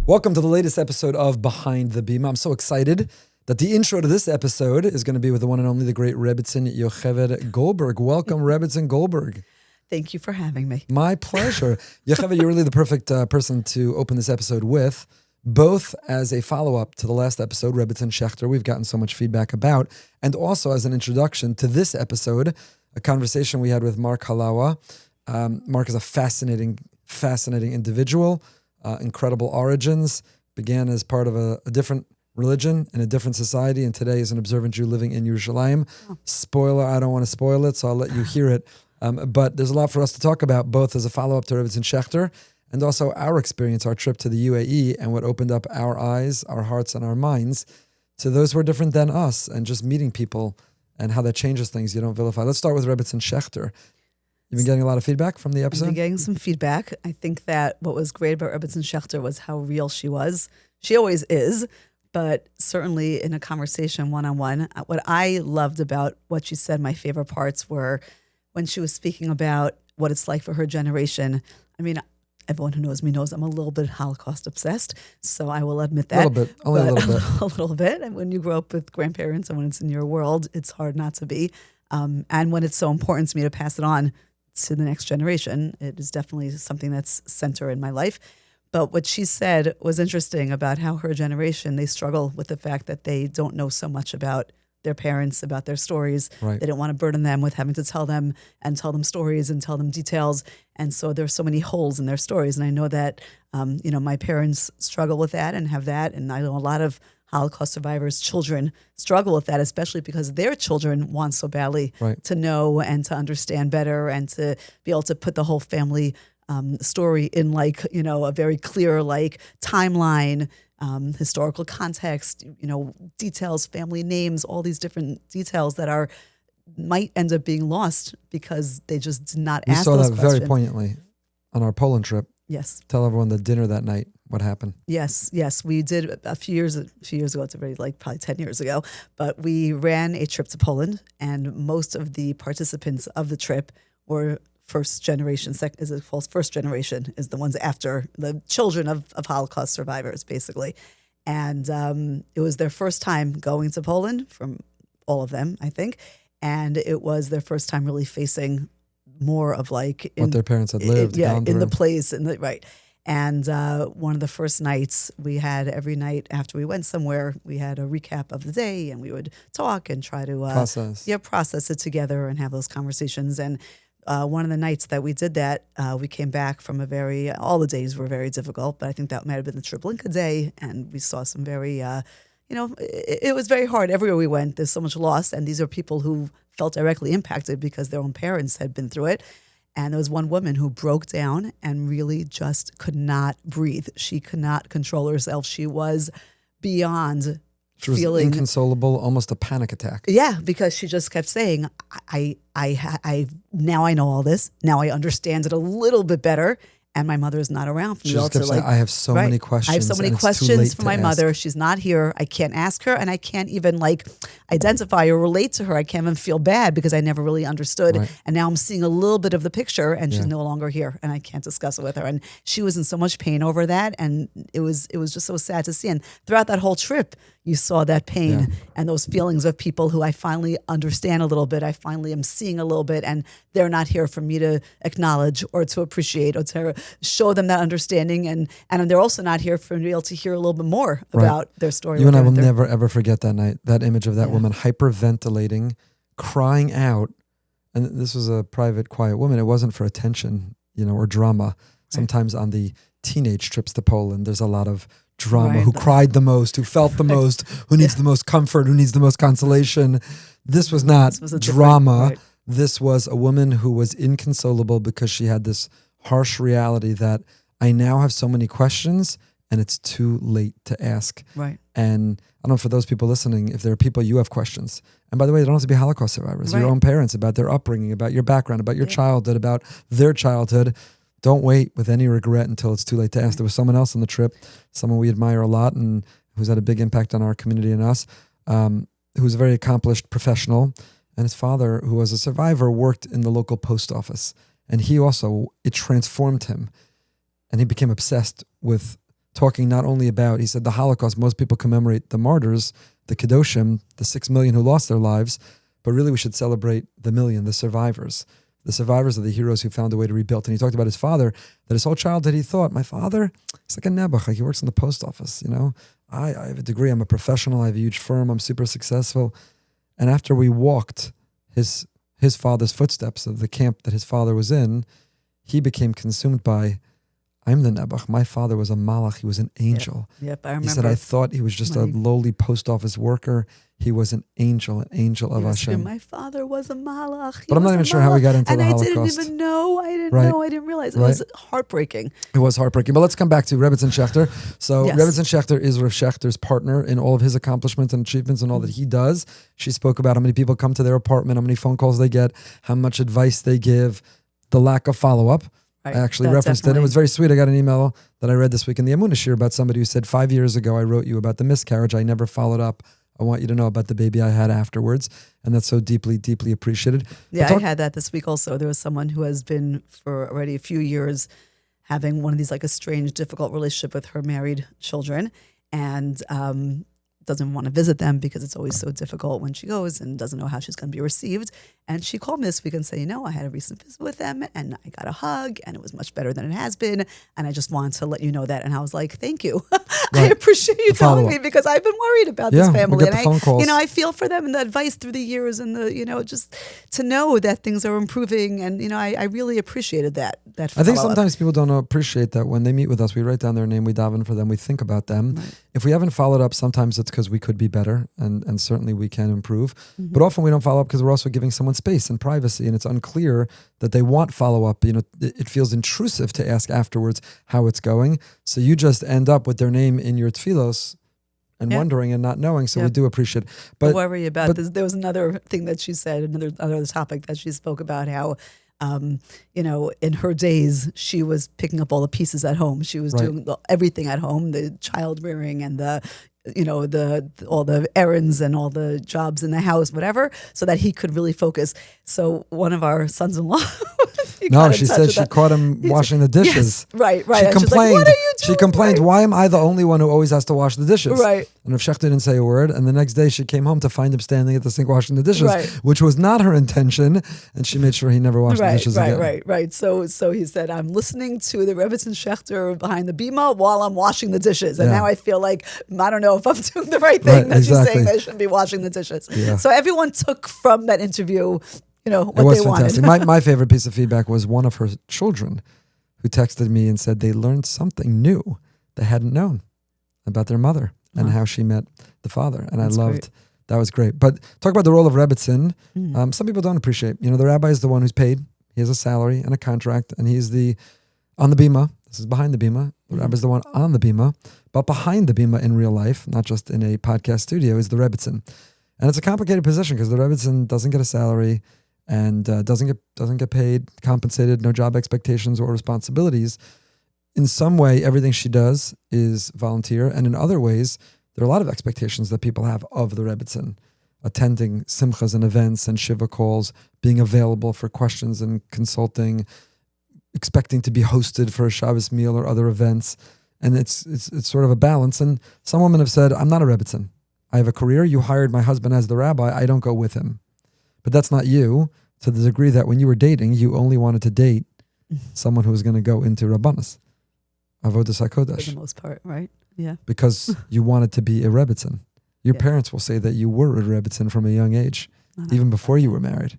Welcome to the latest episode of Behind the Bima. I'm so excited that the intro to this episode is going to be with the one and only, the great Rebbitzin Yocheved Goldberg. Welcome, Rebbitzin Goldberg. Thank you for having me. My pleasure. Yocheved, you're really the perfect person to open this episode with, both as a follow-up to the last episode, Rebbitzin Schechter, we've gotten so much feedback about, and also as an introduction to this episode, a conversation we had with Mark Halawa. Mark is a fascinating individual. Incredible origins, began as part of a different religion in a different society, and today is an observant Jew living in Yerushalayim. Oh. Spoiler, I don't want to spoil it, so I'll let you hear it. But there's a lot for us to talk about, both as a follow-up to Rebbitzin Schechter and also our experience, our trip to the UAE, and what opened up our eyes, our hearts, and our minds to those who are different than us, and just meeting people and how that changes things. You don't vilify. Let's start with Rebbitzin Schechter. You've been getting a lot of feedback from the episode? I've been getting some feedback. I think that what was great about Rebbitzin Schechter was how real she was. She always is, but certainly in a conversation one-on-one, what I loved about what she said, my favorite parts were when she was speaking about what it's like for her generation. I mean, everyone who knows me knows I'm a little bit Holocaust obsessed, so I will admit that. A little bit, only a little bit. A little bit. And when you grow up with grandparents and when it's in your world, it's hard not to be. And when it's so important to me to pass it on to the next generation, it is definitely something that's center in my life. But what she said was interesting about how her generation, they struggle with the fact that they don't know so much about their parents, about their stories. Right. They don't want to burden them with having to tell them stories and tell them details. And so there's so many holes in their stories. And I know that, my parents struggle with that and have that. And I know a lot of Holocaust survivors' children struggle with that, especially because their children want so badly to know and to understand better and to be able to put the whole family story in a very clear timeline, historical context, details, family names, all these different details that might end up being lost because they just did not ask those questions. We saw that very poignantly on our Poland trip. Yes. Tell everyone the dinner that night. What happened? Yes. We did a few years ago. It's already probably 10 years ago. But we ran a trip to Poland, and most of the participants of the trip were first generation. First generation is the ones after the children of Holocaust survivors, basically. And it was their first time going to Poland, from all of them, I think. And it was their first time really facing more of what their parents had lived. In the place. Right. And one of the first nights we had, every night after we went somewhere, we had a recap of the day, and we would talk and try to process it together and have those conversations. And one of the nights that we did that, we came back from all the days were very difficult, but I think that might have been the Treblinka day, and we saw some very, it was very hard. Everywhere we went, there's so much loss, and these are people who felt directly impacted because their own parents had been through it. And there was one woman who broke down and really just could not breathe. She could not control herself. She was beyond she was feeling inconsolable, almost a panic attack. Yeah, because she just kept saying, I now I know all this. Now I understand it a little bit better. And my mother is not around for me. I have so many questions. I have so many questions for my mother. She's not here. I can't ask her, and I can't even identify or relate to her. I can't even feel bad because I never really understood. Right. And now I'm seeing a little bit of the picture, and she's no longer here, and I can't discuss it with her. And she was in so much pain over that, and it was just so sad to see. And throughout that whole trip, you saw that pain and those feelings of people who I finally understand a little bit. I finally am seeing a little bit, and they're not here for me to acknowledge or to appreciate or to show them that understanding. And they're also not here for me to be able to hear a little bit more about their story. You and I will never, ever forget that night, that image of that woman hyperventilating, crying out. And this was a private, quiet woman. It wasn't for attention, or drama. Sometimes on the teenage trips to Poland, there's a lot of drama, who cried the most, who felt the most, who needs the most comfort, who needs the most consolation. This was not drama. This was a woman who was inconsolable because she had this harsh reality that I now have so many questions and it's too late to ask. Right. And I don't know, for those people listening, if there are people you have questions, and by the way, they don't have to be Holocaust survivors, your own parents, about their upbringing, about your background, about your childhood, about their childhood. Don't wait with any regret until it's too late to ask. There was someone else on the trip, someone we admire a lot and who's had a big impact on our community and us, who's a very accomplished professional. And his father, who was a survivor, worked in the local post office. And he also, it transformed him. And he became obsessed with talking not only about, he said, the Holocaust, most people commemorate the martyrs, the Kedoshim, the 6 million who lost their lives, but really we should celebrate the million, the survivors. The survivors are the heroes who found a way to rebuild. And he talked about his father, that his whole childhood he thought, my father, he's like a nebuch, like he works in the post office, you know. I have a degree, I'm a professional, I have a huge firm, I'm super successful. And after we walked his father's footsteps of the camp that his father was in, he became consumed by, I'm the nebuch. My father was a malach. He was an angel. Yep, I remember. He said, I thought he was just a lowly post office worker. He was an angel of Hashem. My father was a malach. But I'm not even sure how we got into the Holocaust. And I didn't even know. I didn't know. I didn't realize. It was heartbreaking. It was heartbreaking. But let's come back to Rebbetzin Schechter. So Rebbetzin Schechter is Rav Schechter's partner in all of his accomplishments and achievements and all that he does. She spoke about how many people come to their apartment, how many phone calls they get, how much advice they give, the lack of follow-up. I actually referenced it. It was very sweet. I got an email that I read this week in the Emunah Shir about somebody who said, 5 years ago, I wrote you about the miscarriage. I never followed up. I want you to know about the baby I had afterwards. And that's so deeply, deeply appreciated. Yeah, I had that this week also. There was someone who has been for already a few years having one of these, like a strange, difficult relationship with her married children. And doesn't want to visit them because it's always so difficult when she goes and doesn't know how she's going to be received. And she called me this week and said, I had a recent visit with them and I got a hug and it was much better than it has been. And I just wanted to let you know that. And I was like, thank you. I appreciate you telling me because I've been worried about this family. And I feel for them and the advice through the years and the, just to know that things are improving. And, I really appreciated that I think sometimes people don't appreciate that when they meet with us, we write down their name, we daven for them, we think about them. Right. If we haven't followed up, sometimes it's because we could be better and certainly we can improve. Mm-hmm. But often we don't follow up because we're also giving someone space and privacy and it's unclear that they want follow-up. It feels intrusive to ask afterwards how it's going. So you just end up with their name in your tfilos and wondering and not knowing. So we do appreciate it. But don't worry about this. There was another thing that she said, another topic that she spoke about how in her days, she was picking up all the pieces at home. She was doing everything at home, the child rearing and all the errands and all the jobs in the house, whatever, so that he could really focus. So one of our sons-in-law, she said she caught him washing the dishes. Yes, right. She complained. Like, what are you doing? She complained, why am I the only one who always has to wash the dishes? Right. And Rav Schechter didn't say a word. And the next day she came home to find him standing at the sink washing the dishes, which was not her intention. And she made sure he never washed the dishes again. Right. So he said, I'm listening to the Rebbetzin Schechter Behind the Bima while I'm washing the dishes. And now I feel like, I don't know if I'm doing the right thing that she's saying that I shouldn't be washing the dishes. Yeah. So everyone took from that interview, what it was they fantastic. wanted. My favorite piece of feedback was one of her children who texted me and said they learned something new they hadn't known about their mother and how she met the father. And I loved that. Was great. But talk about the role of Rebbetzin. Some people don't appreciate. The rabbi is the one who's paid. He has a salary and a contract, and he's on the bima. This is behind the bima. The rabbi is the one on the bima. But behind the bima in real life, not just in a podcast studio, is the Rebbetzin. And it's a complicated position because the Rebbetzin doesn't get a salary and doesn't get paid, compensated, no job expectations or responsibilities. In some way, everything she does is volunteer, and in other ways, there are a lot of expectations that people have of the Rebbetzin, attending simchas and events and shiva calls, being available for questions and consulting, expecting to be hosted for a Shabbos meal or other events, and it's sort of a balance. And some women have said, "I'm not a Rebbetzin. I have a career. You hired my husband as the rabbi. I don't go with him." But that's not you, to the degree that when you were dating, you only wanted to date someone who was going to go into Rabbanas, Avodas HaKodesh. For the most part, right? Yeah. Because you wanted to be a Rebbetzin. Your parents will say that you were a Rebbetzin from a young age, even before you were married.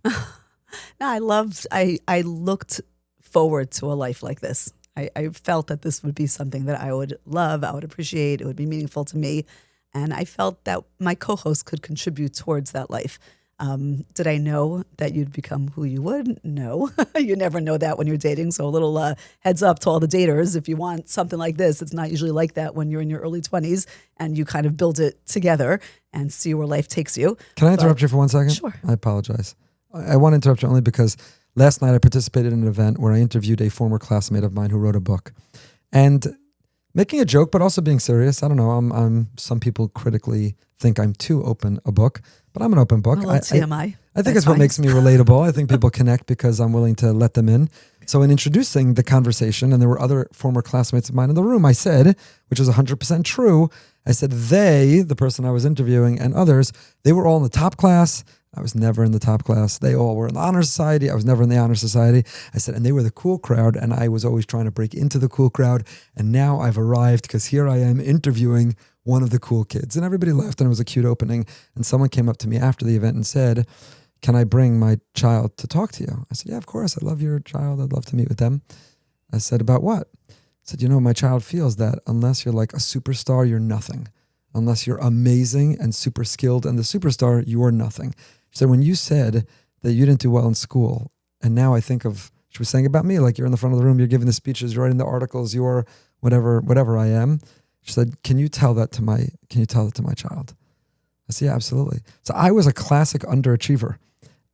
No, I looked forward to a life like this. I felt that this would be something that I would love, I would appreciate, it would be meaningful to me. And I felt that my co-host could contribute towards that life. Did I know that you'd become who you would? No. You never know that when you're dating. So a little heads up to all the daters. If you want something like this, it's not usually like that when you're in your early 20s and you kind of build it together and see where life takes you. Can I interrupt you for 1 second? Sure. I apologize. I want to interrupt you only because last night I participated in an event where I interviewed a former classmate of mine who wrote a book. And making a joke, but also being serious. I don't know. I'm some people critically think I'm too open a book, but I'm an open book. TMI. I think it's what makes me relatable. I think people connect because I'm willing to let them in. So in introducing the conversation, and there were other former classmates of mine in the room, I said, which is 100% true, I said they, the person I was interviewing, and others, they were all in the top class. I was never in the top class. They all were in the honor society. I was never in the honor society. I said, and they were the cool crowd, and I was always trying to break into the cool crowd. And now I've arrived because here I am interviewing one of the cool kids. And everybody laughed, and it was a cute opening. And someone came up to me after the event and said, can I bring my child to talk to you? I said, yeah, of course. I love your child. I'd love to meet with them. I said, about what? I said, my child feels that unless you're like a superstar, you're nothing. Unless you're amazing and super skilled and the superstar, you are nothing. She said, when you said that you didn't do well in school, and now I think of, she was saying about me, like you're in the front of the room, you're giving the speeches, you're writing the articles, you're whatever I am. She said, can you tell that to my child? I said, yeah, absolutely. So I was a classic underachiever.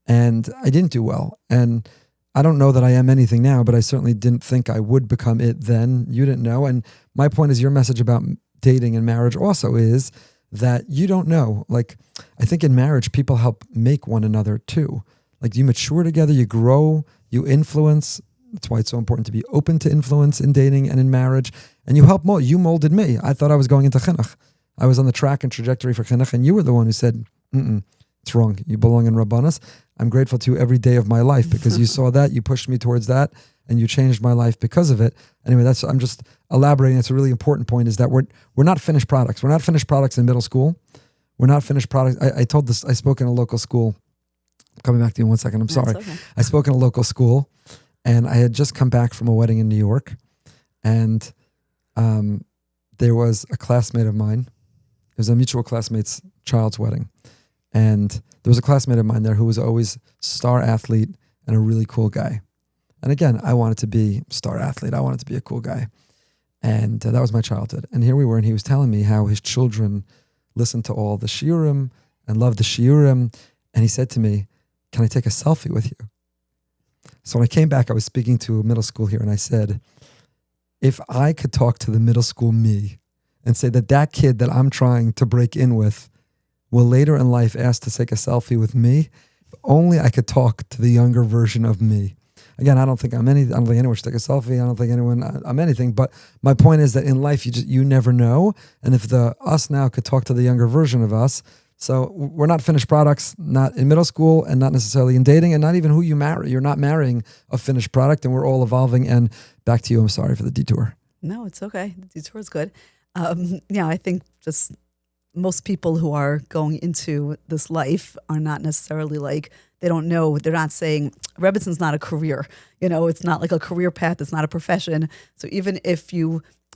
And I didn't do well. And I don't know that I am anything now, but I certainly didn't think I would become it then. You didn't know. And my point is your message about dating and marriage also is that you don't know. Like, I think in marriage, people help make one another too. Like you mature together, you grow, you influence. That's why it's so important to be open to influence in dating and in marriage. And you help mold. You molded me. I thought I was going into chinuch. I was on the track and trajectory for chinuch, and you were the one who said, it's wrong. You belong in Rabbanas. I'm grateful to you every day of my life because you saw that, you pushed me towards that, and you changed my life because of it. Anyway, I'm just elaborating. It's a really important point is that we're not finished products. We're not finished products in middle school. We're not finished products. I told this, I spoke in a local school. Coming back to you in 1 second. I'm sorry. Okay. I spoke in a local school and I had just come back from a wedding in New York, and there was a classmate of mine. It was a mutual classmate's child's wedding. And there was a classmate of mine there who was always star athlete and a really cool guy. And again, I wanted to be star athlete. I wanted to be a cool guy. And that was my childhood. And here we were, and he was telling me how his children listened to all the shiurim and loved the shiurim. And he said to me, can I take a selfie with you? So when I came back, I was speaking to a middle school here, and I said, if I could talk to the middle school me and say that kid that I'm trying to break in with will later in life ask to take a selfie with me, if only I could talk to the younger version of me. Again, I don't think anyone should take a selfie. I don't think I'm anything. But my point is that in life, you never know. And if us now could talk to the younger version of us, so we're not finished products, not in middle school and not necessarily in dating, and not even who you marry. You're not marrying a finished product, and we're all evolving. And back to you. I'm sorry for the detour. No, it's okay. The detour is good. I think just most people who are going into this life are not necessarily they don't know, they're not saying, Rebbitzin's not a career. It's not like a career path. It's not a profession. So even if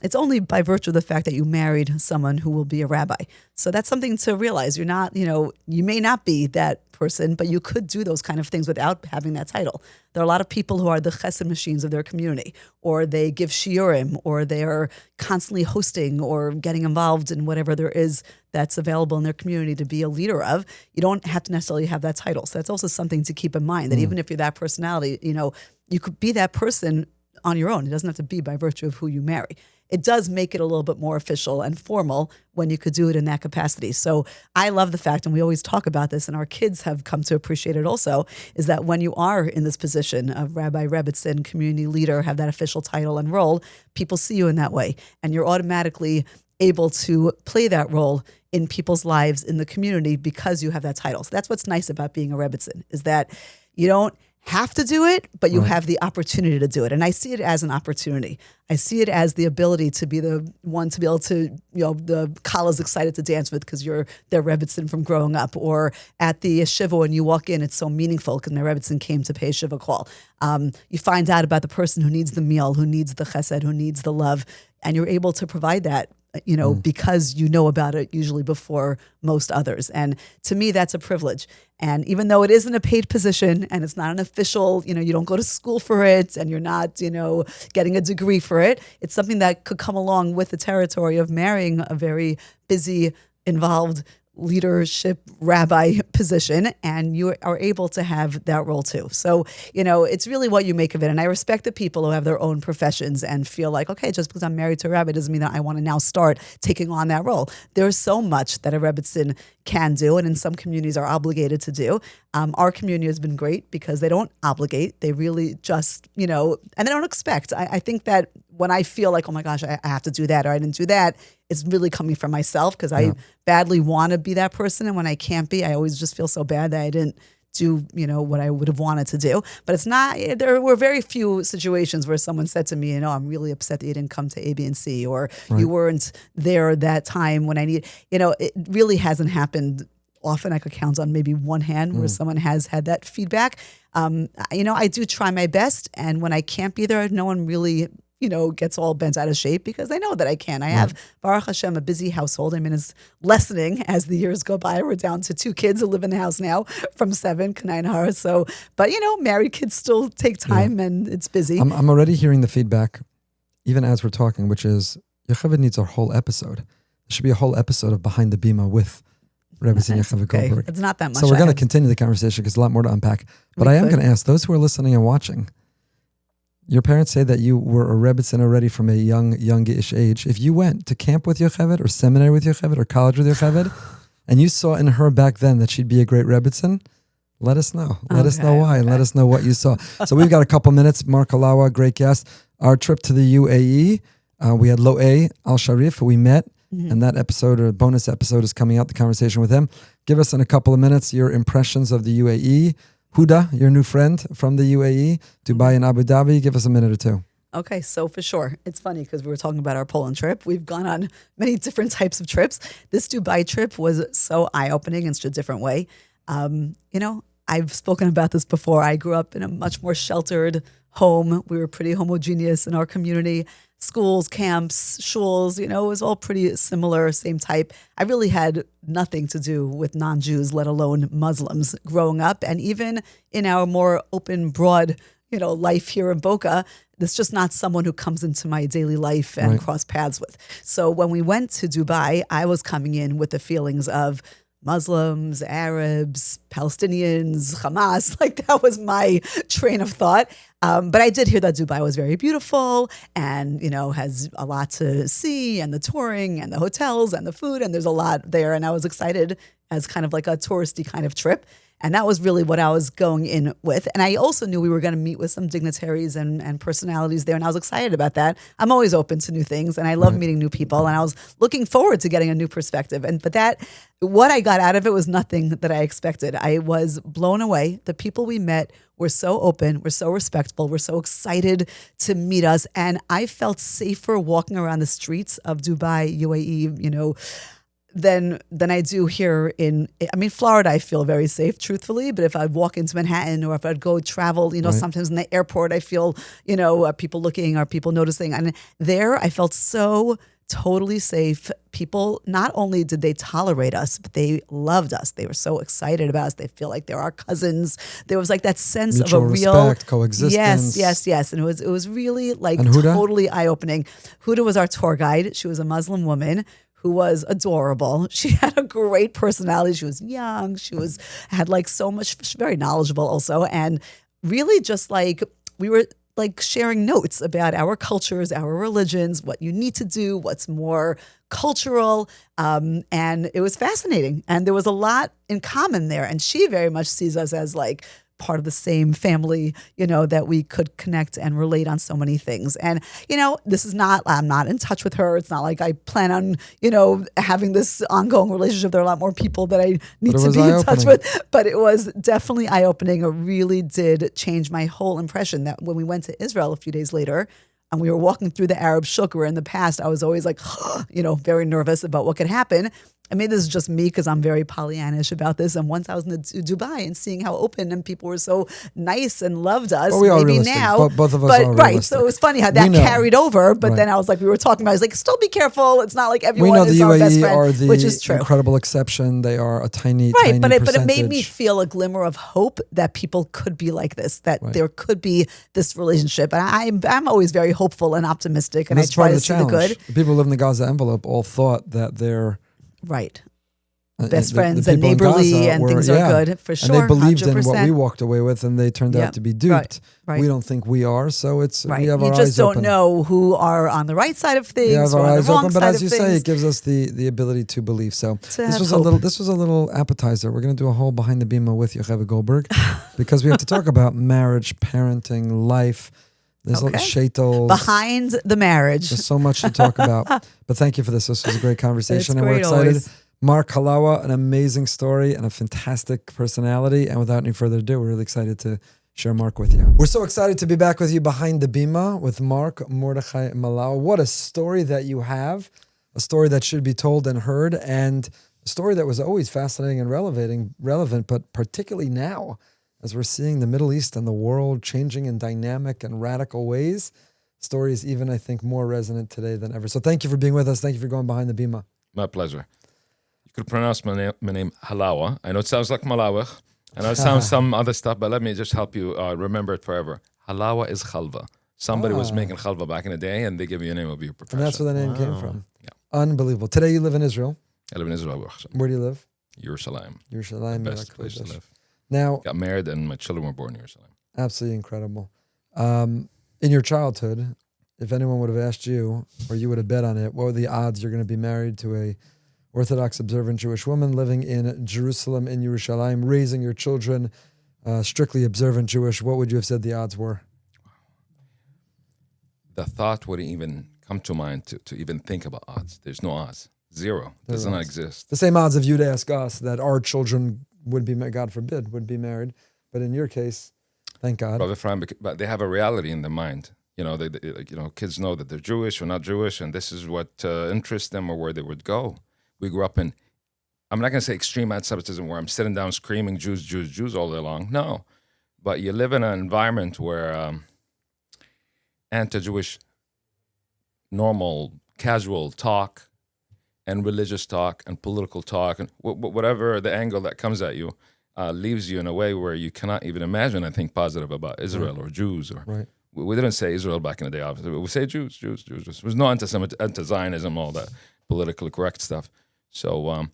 it's only by virtue of the fact that you married someone who will be a rabbi. So that's something to realize. You're not, you may not be that person, but you could do those kind of things without having that title. There are a lot of people who are the chesed machines of their community, or they give shiurim, or they are constantly hosting or getting involved in whatever there is that's available in their community to be a leader of. You don't have to necessarily have that title. So that's also something to keep in mind, that even if you're that personality, you could be that person on your own. It doesn't have to be by virtue of who you marry. It does make it a little bit more official and formal when you could do it in that capacity. So I love the fact, and we always talk about this, and our kids have come to appreciate it also, is that when you are in this position of Rabbi Rebbitzin, community leader, have that official title and role, people see you in that way. And you're automatically able to play that role in people's lives in the community because you have that title. So that's what's nice about being a Rebbitzin, is that you don't have to do it, but you have the opportunity to do it. And I see it as an opportunity. I see it as the ability to be the one to be able to, the Kala's excited to dance with because you're their Rebbitzin from growing up. Or at the yeshiva, when you walk in, it's so meaningful because my Rebbitzin came to pay yeshiva call. You find out about the person who needs the meal, who needs the chesed, who needs the love, and you're able to provide that because you know about it usually before most others. And to me, that's a privilege. And even though it isn't a paid position and it's not an official, you don't go to school for it and you're not, getting a degree for it, it's something that could come along with the territory of marrying a very busy, involved, leadership rabbi position, and you are able to have that role too. So, it's really what you make of it. And I respect the people who have their own professions and feel like, okay, just because I'm married to a rabbi doesn't mean that I want to now start taking on that role. There's so much that a rebbitzin can do, and in some communities are obligated to do. Our community has been great because they don't obligate. They really just, and they don't expect. I think that when I feel like, oh my gosh, I have to do that or I didn't do that, it's really coming from myself because I badly want to be that person. And when I can't be, I always just feel so bad that I didn't do, what I would have wanted to do. But it's not, there were very few situations where someone said to me, I'm really upset that you didn't come to A, B, and C, or you weren't there that time when I need, it really hasn't happened often. I could count on maybe one hand where someone has had that feedback. I do try my best. And when I can't be there, no one really gets all bent out of shape because they know that I can. I have, Baruch Hashem, a busy household. I mean, it's lessening as the years go by. We're down to 2 kids who live in the house now from 7, Kanai. So, but married kids still take time and it's busy. I'm already hearing the feedback, even as we're talking, which is, Yocheved needs a whole episode. There should be a whole episode of Behind the Bima with Rabbi Yocheved Goldberg. It's not that much. So we're going to continue the conversation because there's a lot more to unpack. But I am going to ask those who are listening and watching, your parents say that you were a rebbitzin already from a youngish age. If you went to camp with Yocheved or seminary with Yocheved or college with Yocheved, and you saw in her back then that she'd be a great rebbitzin, let us know. Let us know why and let us know what you saw. So we've got a couple minutes. Mark Halawa, great guest. Our trip to the UAE, we had Lo A Al Sharif, who we met, and that episode or bonus episode is coming out, the conversation with him. Give us in a couple of minutes your impressions of the UAE. Huda, your new friend from the UAE, Dubai and Abu Dhabi. Give us a minute or two. Okay, so for sure. It's funny because we were talking about our Poland trip. We've gone on many different types of trips. This Dubai trip was so eye-opening in such a different way. I've spoken about this before. I grew up in a much more sheltered home. We were pretty homogeneous in our community. Schools, camps, shuls, it was all pretty similar, same type. I really had nothing to do with non-Jews, let alone Muslims growing up. And even in our more open, broad, life here in Boca, there's just not someone who comes into my daily life and cross paths with. So when we went to Dubai, I was coming in with the feelings of Muslims, Arabs, Palestinians, Hamas, that was my train of thought. But I did hear that Dubai was very beautiful and, has a lot to see, and the touring and the hotels and the food, and there's a lot there. And I was excited as kind of like a touristy kind of trip. And that was really what I was going in with. And I also knew we were going to meet with some dignitaries and personalities there. And I was excited about that. I'm always open to new things and I love meeting new people. And I was looking forward to getting a new perspective. But what I got out of it was nothing that I expected. I was blown away. The people we met were so open, were so respectful, were so excited to meet us. And I felt safer walking around the streets of Dubai, UAE, than I do here in Florida. I feel very safe, truthfully. But if I walk into Manhattan or if I'd go travel, sometimes in the airport, I feel, are people looking, are people noticing? And there I felt so totally safe. People, not only did they tolerate us, but they loved us. They were so excited about us. They feel like they're our cousins. There was that sense mutual of a real respect, coexistence. Yes. And it was really totally eye-opening. Huda was our tour guide. She was a Muslim woman who was adorable. She had a great personality. She was young. She had so much, very knowledgeable also. And really just we were sharing notes about our cultures, our religions, what you need to do, what's more cultural. And it was fascinating. And there was a lot in common there. And she very much sees us as part of the same family, that we could connect and relate on so many things. And, I'm not in touch with her. It's not like I plan on, having this ongoing relationship. There are a lot more people that I need to be in touch with. But it was definitely eye-opening. It really did change my whole impression that when we went to Israel a few days later, and we were walking through the Arab shuk, where in the past I was always very nervous about what could happen. I mean, this is just me because I'm very Pollyannish about this. And once I was in Dubai and seeing how open and people were so nice and loved us, well, we are maybe realistic. now. Both of us are realistic. Right. So it was funny how that carried over. But then I was we were talking about, I was still be careful. It's not like everyone is our best friend, which is true. We know the UAE are the incredible exception. They are a tiny but percentage. it made me feel a glimmer of hope that people could be like this, that there could be this relationship. And I'm always very hopeful and optimistic, and I try to see the good. The people who live in the Gaza envelope all thought that they're right. best friends the and people in neighborly Gaza and were, things are good, for sure. And they believed 100%. in what we walked away with, and they turned out to be duped. Right. We don't think we are, so it's Right. we have You our just eyes don't open. know who are on the right side of things, We have or our on the eyes wrong open, but side as you of say, things. it gives us the ability to believe. So this was hope. this was a little appetizer. We're going to do a whole Behind the Bima with Rabbi Goldberg because we have to talk about marriage, parenting, life. There's shaitels. Behind the marriage. There's so much to talk about. But thank you for this. This was a great conversation. It's and we're great excited. always. Mark Halawa, an amazing story and a fantastic personality. And without any further ado, we're really excited to share Mark with you. We're so excited to be back with you Behind the Bima with Mark Mordechai Malawa. What a story that you have. A story that should be told and heard. And a story that was always fascinating and relevant, but particularly now, as we're seeing the Middle East and the world changing in dynamic and radical ways, story is even, I think, more resonant today than ever. So thank you for being with us. Thank you for going Behind the Bima. My pleasure. You could pronounce my name Halawa. I know it sounds like Malawach, and it sounds some other stuff, but let me just help you remember it forever. Halawa is chalva. Somebody was making chalva back in the day, and they give you a name of your profession. And that's where the name came from. Yeah. Unbelievable. Today you live in Israel. I live in Israel. Where do you live? Jerusalem. Jerusalem. Best place to live. Now, got married, and my children were born in Jerusalem. Absolutely incredible. In your childhood, if anyone would have asked you, or you would have bet on it, what were the odds you're going to be married to a Orthodox observant Jewish woman living in Jerusalem, in Yerushalayim, raising your children strictly observant Jewish? What would you have said the odds were? The thought wouldn't even come to mind to even think about odds. There's no odds. Zero. Does not exist. The same odds if you'd ask us that our children would be, God forbid, would be married. But in your case, thank God. Rabbi Efrem, but they have a reality in their mind. You know, kids know that they're Jewish or not Jewish, and this is what interests them or where they would go. We grew up in, I'm not going to say extreme antisemitism where I'm sitting down screaming Jews, Jews, Jews all day long. No. But you live in an environment where anti-Jewish, normal, casual talk and religious talk and political talk and whatever the angle that comes at you leaves you in a way where you cannot even imagine anything positive about Israel or Jews. Or we didn't say Israel back in the day, obviously, but we say Jews, Jews, Jews. There was no anti-Zionism, all that politically correct stuff. So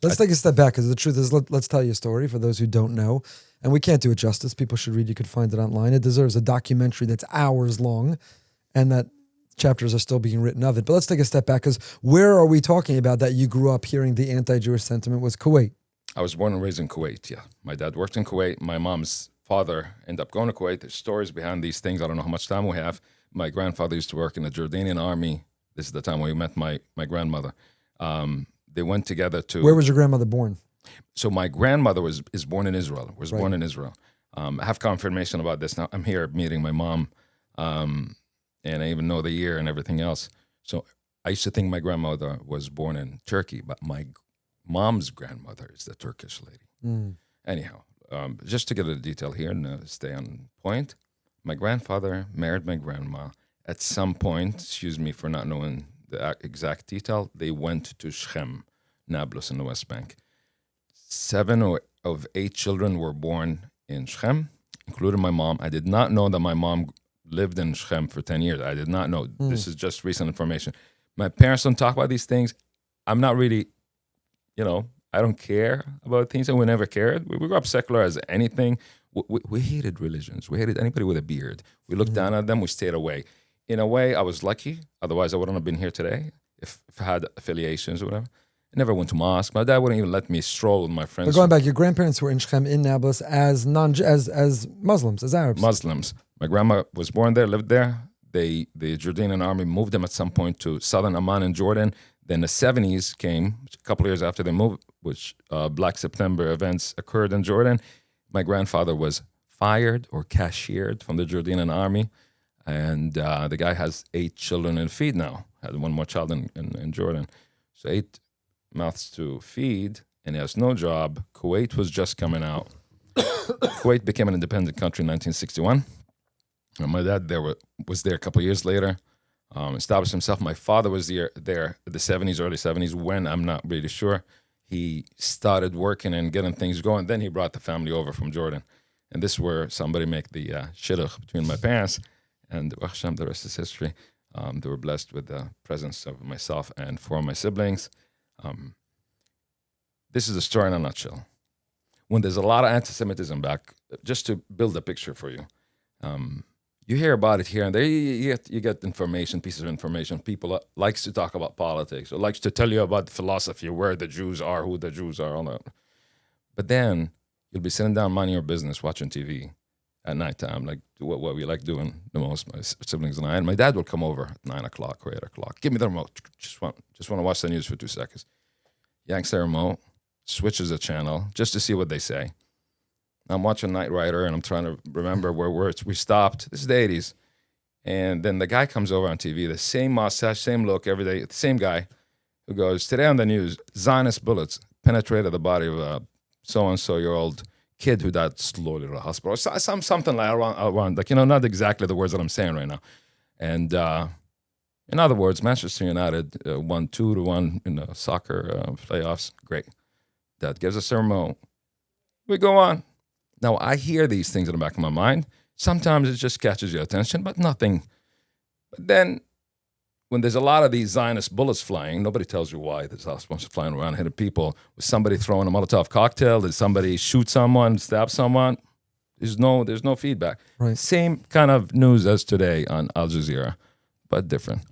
let's take a step back, because the truth is, let's tell you a story for those who don't know. And we can't do it justice. People should read. You could find it online. It deserves a documentary that's hours long, and that chapters are still being written of it. But let's take a step back, because where are we talking about that you grew up hearing the anti-Jewish sentiment was Kuwait? I was born and raised in Kuwait, yeah. My dad worked in Kuwait. My mom's father ended up going to Kuwait. There's stories behind these things. I don't know how much time we have. My grandfather used to work in the Jordanian army. This is the time when we met my grandmother. They went together to... Where was your grandmother born? So my grandmother is born in Israel, born in Israel. I have confirmation about this now. I'm here meeting my mom, and I even know the year and everything else. So I used to think my grandmother was born in Turkey, but my mom's grandmother is the Turkish lady. Anyhow, just to get a detail here and stay on point, my grandfather married my grandma. At some point, excuse me for not knowing the exact detail, they went to Shechem, Nablus in the West Bank. 7 of 8 children were born in Shechem, including my mom. I did not know that my mom lived in Shechem for 10 years. I did not know. This is just recent information. My parents don't talk about these things. I'm not really, I don't care about things, and we never cared. We grew up secular as anything. We hated religions. We hated anybody with a beard. We looked down at them. We stayed away. In a way, I was lucky. Otherwise, I wouldn't have been here today if I had affiliations or whatever. I never went to mosque. My dad wouldn't even let me stroll with my friends. But going back, your grandparents were in Shechem, in Nablus, as Muslims, as Arabs. Muslims. My grandma was born there, lived there. The Jordanian army moved them at some point to southern Amman in Jordan. Then the 70s came, a couple of years after they moved, which Black September events occurred in Jordan. My grandfather was fired or cashiered from the Jordanian army. And the guy has 8 children to feed now. Had one more child in Jordan. So 8 mouths to feed, and he has no job. Kuwait was just coming out. Kuwait became an independent country in 1961. And my dad was there a couple of years later, established himself. My father was there in the 70s, early 70s, when I'm not really sure. He started working and getting things going. Then he brought the family over from Jordan. And this is where somebody make the shidduch between my parents. And Hashem, the rest is history. They were blessed with the presence of myself and 4 of my siblings. this is the story in a nutshell. When there's a lot of anti-Semitism back, just to build a picture for you, you hear about it here and there. You get information, pieces of information. People likes to talk about politics or likes to tell you about philosophy, where the Jews are, who the Jews are, all that. But then you'll be sitting down, minding your business, watching TV at nighttime, like what we like doing the most, my siblings and I. And my dad will come over at 9 o'clock or 8 o'clock. Give me the remote. Just want to watch the news for 2 seconds. Yanks the remote, switches the channel just to see what they say. I'm watching Knight Rider, and I'm trying to remember where we stopped. This is the 80s. And then the guy comes over on TV, the same mustache, same look every day, the same guy, who goes, today on the news, Zionist bullets penetrated the body of a so-and-so-year-old kid who died slowly to the hospital. Or something like around, like, not exactly the words that I'm saying right now. And in other words, Manchester United won 2-1 in the soccer playoffs. Great. That gives us a remote. We go on. Now, I hear these things in the back of my mind. Sometimes it just catches your attention, but nothing. But then, when there's a lot of these Zionist bullets flying, nobody tells you why. There's a bunch of flying around hitting people. Was somebody throwing a Molotov cocktail? Did somebody shoot someone, stab someone? There's no feedback. Right. Same kind of news as today on Al Jazeera, but different.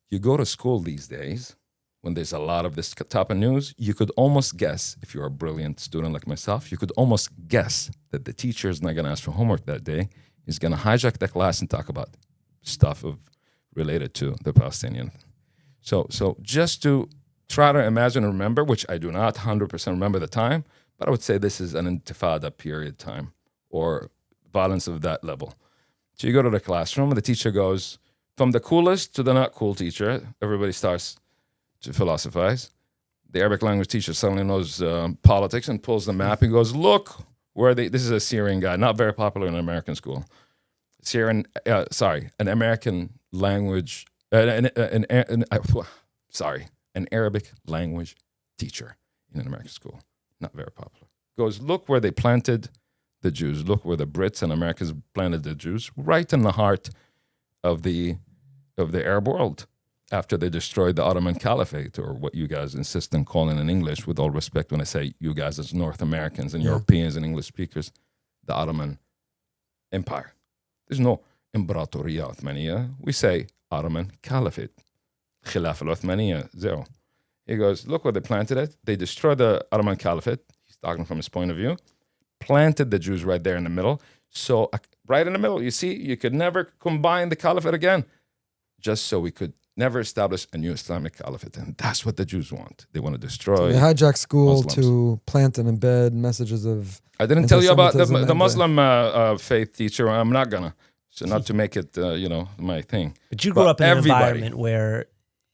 You go to school these days, when there's a lot of this type of news, you could almost guess, if you're a brilliant student like myself, you could almost guess that the teacher is not going to ask for homework that day. He's going to hijack the class and talk about stuff related to the Palestinian. So just to try to imagine and remember, which I do not 100% remember the time, but I would say this is an intifada period time or violence of that level. So you go to the classroom and the teacher goes, from the coolest to the not cool teacher, everybody starts to philosophize. The Arabic language teacher suddenly knows politics and pulls the map and goes, look, this is a Syrian guy, not very popular in an American school. An American language, an Arabic language teacher in an American school, not very popular. Goes, look where they planted the Jews. Look where the Brits and Americans planted the Jews, right in the heart of the Arab world. After they destroyed the Ottoman Caliphate, or what you guys insist on calling in English, with all respect when I say you guys as North Americans and Europeans and English speakers, the Ottoman Empire. There's no Imperatoria Uthmaniya. We say Ottoman Caliphate. Khilaf al-Uthmaniya, zero. He goes, look where they planted it. They destroyed the Ottoman Caliphate. He's talking from his point of view. Planted the Jews right there in the middle. So right in the middle, you see, you could never combine the caliphate again. Just so we could never establish a new Islamic caliphate. And that's what the Jews want. They want to destroy. So they hijack school Muslims to plant and embed messages of. I didn't tell you about the Muslim faith teacher. I'm not gonna. So not to make it, my thing. But you grew up in an environment where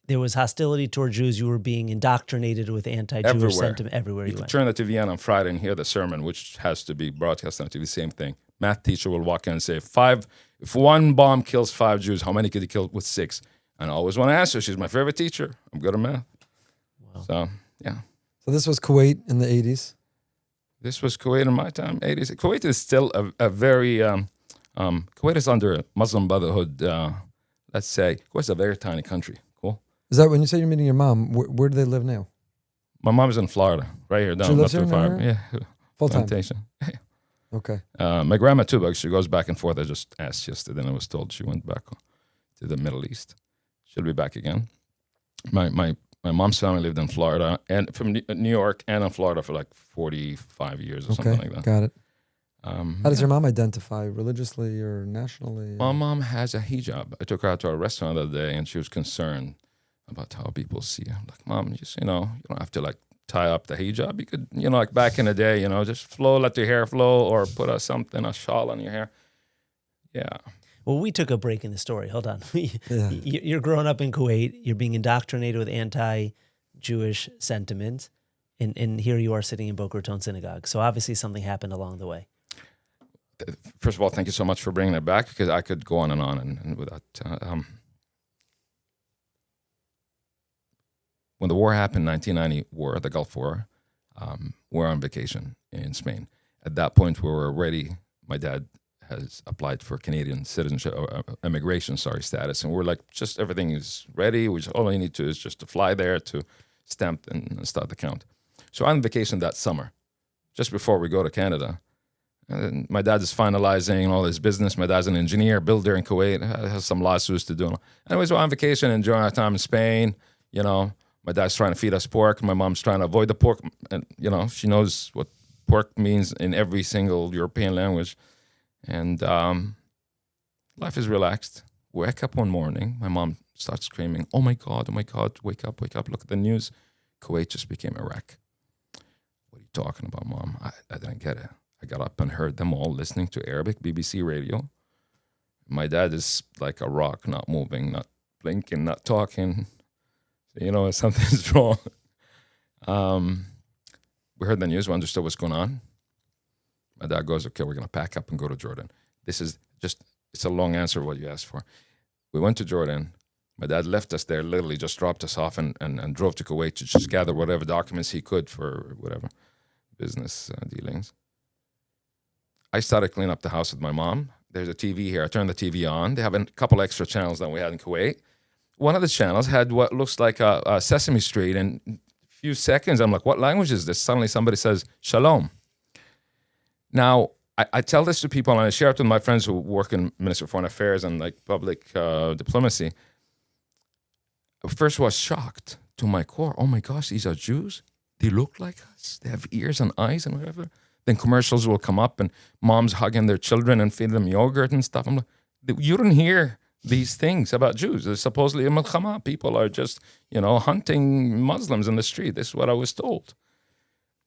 there was hostility toward Jews. You were being indoctrinated with anti-Jewish sentiment everywhere you went. Turn the TV on Friday and hear the sermon, which has to be broadcast on TV. Same thing. Math teacher will walk in and say, if one bomb kills 5 Jews, how many could he kill with 6? And I always want to answer. She's my favorite teacher. I'm good at math. Wow. So, yeah. So this was Kuwait in the 80s? This was Kuwait in my time, 80s. Kuwait is still a very, Kuwait is under Muslim Brotherhood, let's say. Kuwait's a very tiny country. Cool. Is that when you say you're meeting your mom, where do they live now? My mom's in Florida, right here down, not too far. Yeah. Full-time? Plantation. Okay. My grandma too, but she goes back and forth. I just asked yesterday and I was told she went back to the Middle East. She'll be back again. My mom's family lived in Florida and from New York and in Florida for like 45 years or something like that. Got it. How does your mom identify, religiously or nationally? My mom has a hijab. I took her out to a restaurant the other day and she was concerned about how people see her. I'm like, Mom, just, you don't have to like tie up the hijab. You could, like back in the day, just let your hair flow or put a shawl on your hair. Yeah. Well, we took a break in the story. Hold on. You're growing up in Kuwait. You're being indoctrinated with anti-Jewish sentiment. And here you are sitting in Boca Raton Synagogue. So obviously something happened along the way. First of all, thank you so much for bringing it back because I could go on and without... when the war happened, 1990 war, the Gulf War, we're on vacation in Spain. At that point, we were ready. My dad has applied for Canadian citizenship, immigration, status. And we're like, just everything is ready. All we need to is just to fly there to stamp and start the count. So I'm on vacation that summer, just before we go to Canada. And my dad is finalizing all his business. My dad's an engineer, builder in Kuwait, has some lawsuits to do. Anyways, we're on vacation, enjoying our time in Spain. My dad's trying to feed us pork. My mom's trying to avoid the pork. And, she knows what pork means in every single European language. And life is relaxed. Wake up one morning. My mom starts screaming, oh my God, wake up, look at the news. Kuwait just became a wreck. What are you talking about, Mom? I didn't get it. I got up and heard them all listening to Arabic BBC radio. My dad is like a rock, not moving, not blinking, not talking. So, something's wrong. We heard the news. We understood what's going on. My dad goes, okay, we're going to pack up and go to Jordan. It's a long answer what you asked for. We went to Jordan. My dad left us there, literally just dropped us off and drove to Kuwait to just gather whatever documents he could for whatever business dealings. I started cleaning up the house with my mom. There's a TV here. I turned the TV on. They have a couple extra channels that we had in Kuwait. One of the channels had what looks like a Sesame Street. And in a few seconds, I'm like, what language is this? Suddenly somebody says, Shalom. Now, I tell this to people, and I share it with my friends who work in Ministry of Foreign Affairs and like public diplomacy. First, I was shocked to my core. Oh my gosh, these are Jews? They look like us? They have ears and eyes and whatever? Then commercials will come up and moms hugging their children and feeding them yogurt and stuff. I'm like, you don't hear these things about Jews. There's supposedly a milchama. People are just, hunting Muslims in the street. This is what I was told.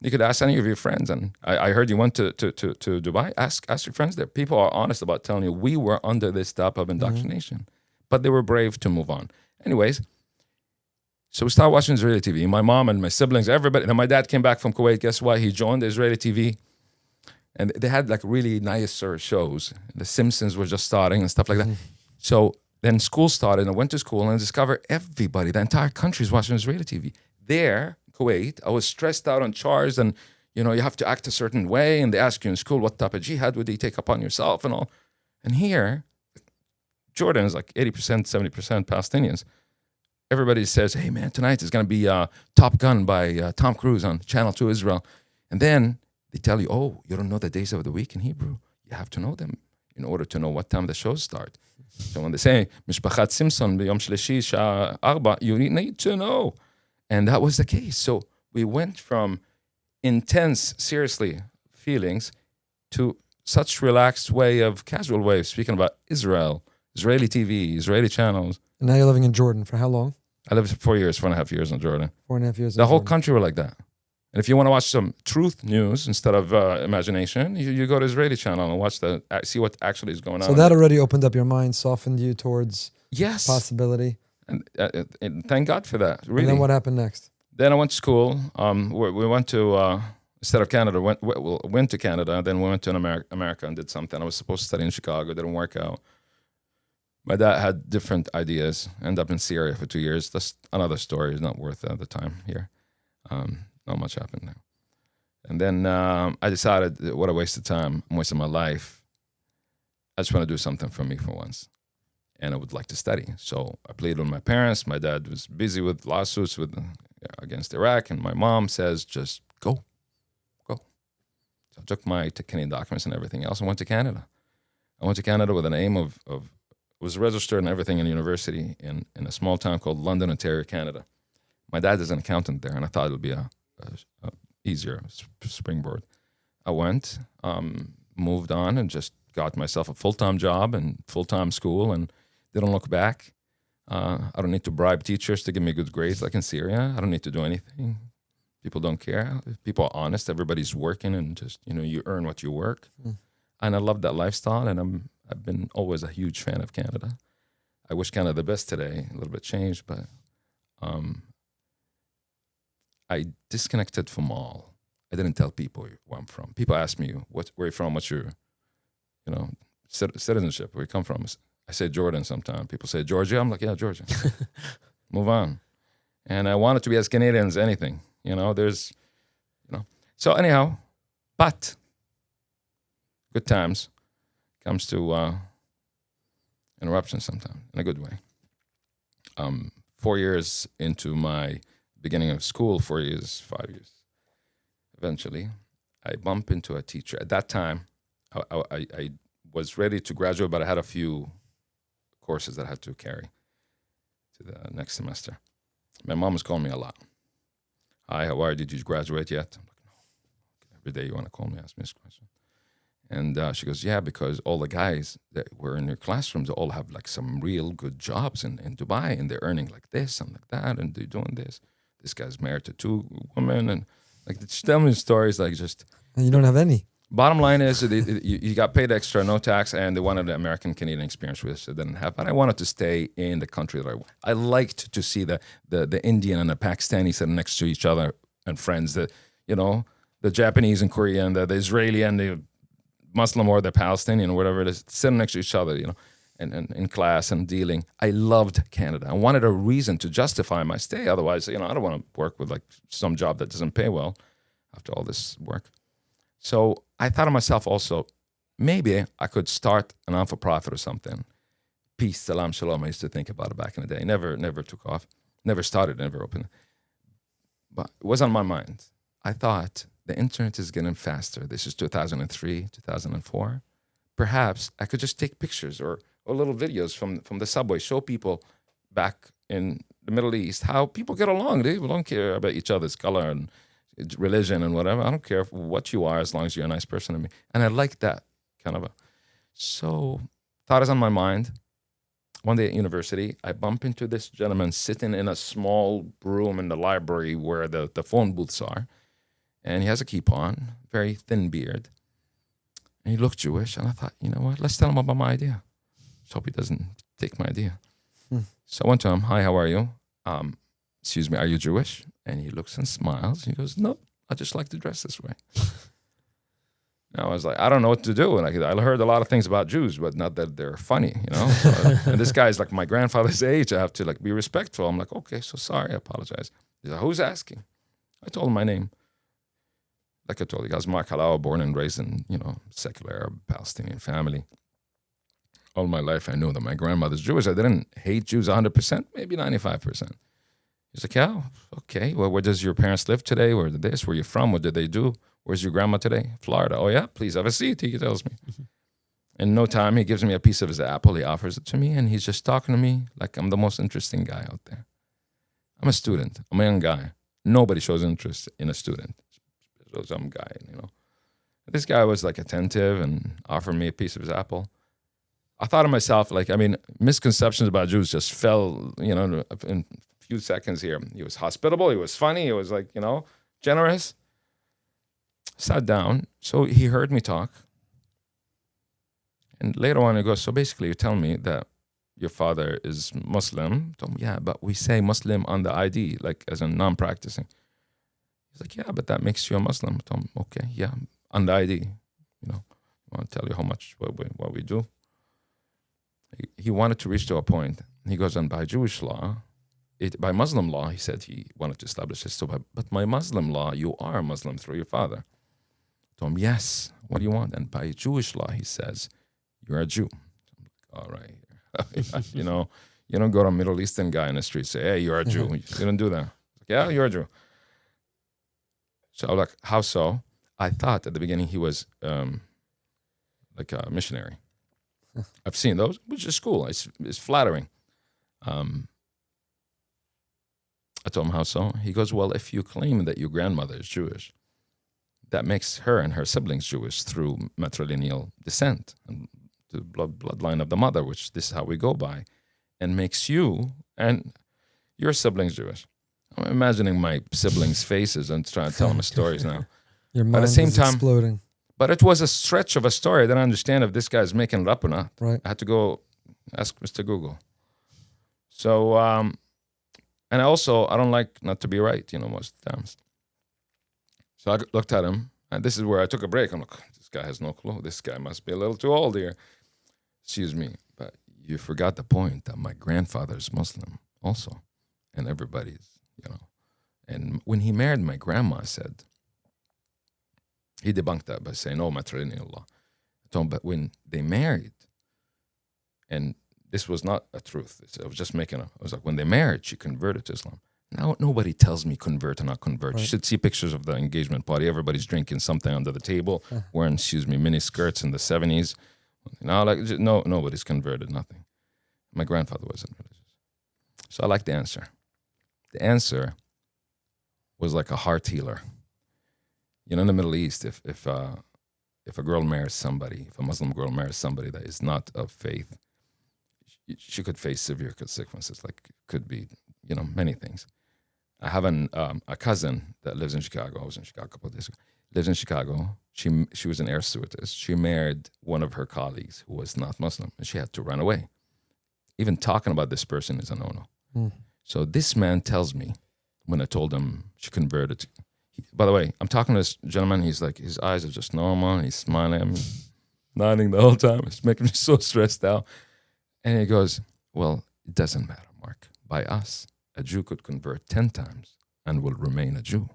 You could ask any of your friends. And I heard you went to Dubai. Ask your friends there. People are honest about telling you we were under this type of indoctrination. But they were brave to move on. Anyways, so we started watching Israeli TV. My mom and my siblings, everybody. Then my dad came back from Kuwait. Guess what? He joined the Israeli TV. And they had like really nicer shows. The Simpsons were just starting and stuff like that. So then school started, and I went to school and I discovered everybody, the entire country is watching Israeli TV. There, Kuwait, I was stressed out on chores, and you have to act a certain way, and they ask you in school what type of jihad would you take upon yourself and all. And here, Jordan is like 80%, 70% Palestinians. Everybody says, hey man, tonight is going to be Top Gun by Tom Cruise on Channel 2 Israel. And then they tell you, oh, you don't know the days of the week in Hebrew. You have to know them in order to know what time the shows start. So when they say, Mishpachat Simpson, b'yom shlishi, sha'a arba, you need to know. And that was the case. So we went from intense, seriously, feelings to such relaxed casual way of speaking about Israel, Israeli TV, Israeli channels. And now you're living in Jordan for how long? I lived for 4.5 years in Jordan. 4.5 years. The whole country were like that. And if you want to watch some truth news instead of imagination, you go to Israeli channel and watch see what actually is going on. So that already opened up your mind, softened you towards possibility. And thank God for that. Really. And then what happened next? Then I went to school. We went to instead of Canada, went to Canada. Then we went to America and did something. I was supposed to study in Chicago. Didn't work out. My dad had different ideas. Ended up in Syria for 2 years. That's another story. It's not worth the time here. Not much happened now. And then I decided, what a waste of time. I'm wasting my life. I just want to do something for me for once. And I would like to study. So I pleaded with my parents. My dad was busy with lawsuits against Iraq. And my mom says, just go. So I took my Canadian documents and everything else and went to Canada. I went to Canada with an aim of was registered and everything in university in a small town called London, Ontario, Canada. My dad is an accountant there, and I thought it would be a easier springboard. I went, moved on, and just got myself a full-time job and full-time school, and didn't look back. I don't need to bribe teachers to give me good grades like in Syria. I don't need to do anything. People don't care. People are honest. Everybody's working, and just you earn what you work. And I love that lifestyle, and I've been always a huge fan of Canada. I wish Canada the best today. A little bit changed, but I disconnected from all. I didn't tell people where I'm from. People ask me, where are you from? What's your, citizenship? Where you come from? I say Jordan sometimes. People say Georgia. I'm like, yeah, Georgia. Move on. And I want it to be as Canadian as anything. So anyhow, but good times comes to interruptions sometimes in a good way. 4 years into my beginning of school, 4 years, 5 years, eventually, I bump into a teacher. At that time, I was ready to graduate, but I had a few courses that I had to carry to the next semester. My mom was calling me a lot. Hi, how are you? Did you graduate yet? I'm like, no. Every day you want to call me, ask me this question. And she goes, yeah, because all the guys that were in your classrooms all have like some real good jobs in Dubai, and they're earning like this and like that, and they're doing this. This guy's married to 2 women, and like she tell me stories like just. And you don't have any. Bottom line is you got paid extra, no tax, and they wanted the American Canadian experience, which I didn't have. But I wanted to stay in the country that I liked to see the Indian and the Pakistani sitting next to each other and friends. The Japanese and Korean, the Israeli and the Muslim or the Palestinian or whatever it is, sitting next to each other, and in class and dealing. I loved Canada. I wanted a reason to justify my stay. Otherwise, I don't want to work with like some job that doesn't pay well after all this work. So I thought of myself also, maybe I could start a non-for-profit or something. Peace, salam, shalom. I used to think about it back in the day. Never took off. Never started, never opened. But it was on my mind. I thought the internet is getting faster. This is 2003, 2004. Perhaps I could just take pictures or little videos from the subway, show people back in the Middle East how people get along. They don't care about each other's color and religion and whatever. I don't care what you are as long as you're a nice person to me. And I like that kind of so thought is on my mind. One day at university, I bump into this gentleman sitting in a small room in the library where the phone booths are. And he has a keep on, very thin beard. And he looked Jewish. And I thought, you know what? Let's tell him about my idea. Just hope he doesn't take my idea. So I went to him. Hi, how are you? Excuse me, are you Jewish? And he looks and smiles. He goes, no, I just like to dress this way. And I was like, I don't know what to do. And I heard a lot of things about Jews, but not that they're funny, So, and this guy's like my grandfather's age. I have to like be respectful. I'm like, okay, so sorry, I apologize. He's like, who's asking? I told him my name. Like I told you guys, Mark Halawa, born and raised in, secular Arab Palestinian family. All my life I knew that my grandmother's Jewish. I didn't hate Jews 100%, maybe 95%. He's like, yeah, okay. Well, where does your parents live today? Where did this? Where are you from? What did they do? Where's your grandma today? Florida. Oh, yeah, please have a seat, he tells me. In no time, he gives me a piece of his apple. He offers it to me, and he's just talking to me like I'm the most interesting guy out there. I'm a student. I'm a young guy. Nobody shows interest in a student. So some guy, This guy was like attentive and offered me a piece of his apple. I thought of myself, misconceptions about Jews just fell, in a few seconds here. He was hospitable. He was funny. He was generous. Sat down. So he heard me talk. And later on he goes, so basically you're telling me that your father is Muslim. I told him, yeah, but we say Muslim on the ID, as a non-practicing. He's like, yeah, but that makes you a Muslim. I told him, okay, yeah, on the ID. I want to tell you how much what we do. He wanted to reach to a point. He goes, and by Jewish law, by Muslim law, he said he wanted to establish this. So, but by Muslim law, you are a Muslim through your father. I told him, yes, what do you want? And by Jewish law, he says, you're a Jew. I'm like, all right. You don't go to a Middle Eastern guy in the street and say, hey, you're a Jew. You don't do that. Like, yeah, you're a Jew. So I'm like, how so? I thought at the beginning he was like a missionary. I've seen those, which is cool. It's flattering. I told him, how so? He goes, well, if you claim that your grandmother is Jewish, that makes her and her siblings Jewish through matrilineal descent and the bloodline of the mother, which this is how we go by, and makes you and your siblings Jewish. I'm imagining my siblings' faces and trying to tell them stories now. Your mind is exploding. But it was a stretch of a story. I didn't understand if this guy's making it up or not. Right. I had to go ask Mr. Google. So, and also, I don't like not to be right, most of the times. So I looked at him, and this is where I took a break. I'm like, this guy has no clue. This guy must be a little too old here. Excuse me, but you forgot the point that my grandfather's Muslim also, and everybody's, And when he married my grandma, said, he debunked that by saying, no, matrilineal law. I told him, but when they married, and this was not a truth. I was just I was like, when they married, she converted to Islam. Now, nobody tells me convert or not convert. Right. You should see pictures of the engagement party. Everybody's drinking something under the table, wearing, mini skirts in the 70s. Now, nobody's converted, nothing. My grandfather wasn't religious. So I like the answer. The answer was like a heart healer. In the Middle East, if a girl marries somebody, if a Muslim girl marries somebody that is not of faith, she could face severe consequences, like could be, many things. I have a cousin that lives in Chicago. I was in Chicago a couple of days ago. Lives in Chicago. She was an air stewardess. She married one of her colleagues who was not Muslim, and she had to run away. Even talking about this person is a no-no. So this man tells me, when I told him she converted, by the way, I'm talking to this gentleman. He's like, his eyes are just normal. He's smiling at me, nodding the whole time. It's making me so stressed out. And he goes, well, it doesn't matter, Mark. By us, a Jew could convert 10 times and will remain a Jew.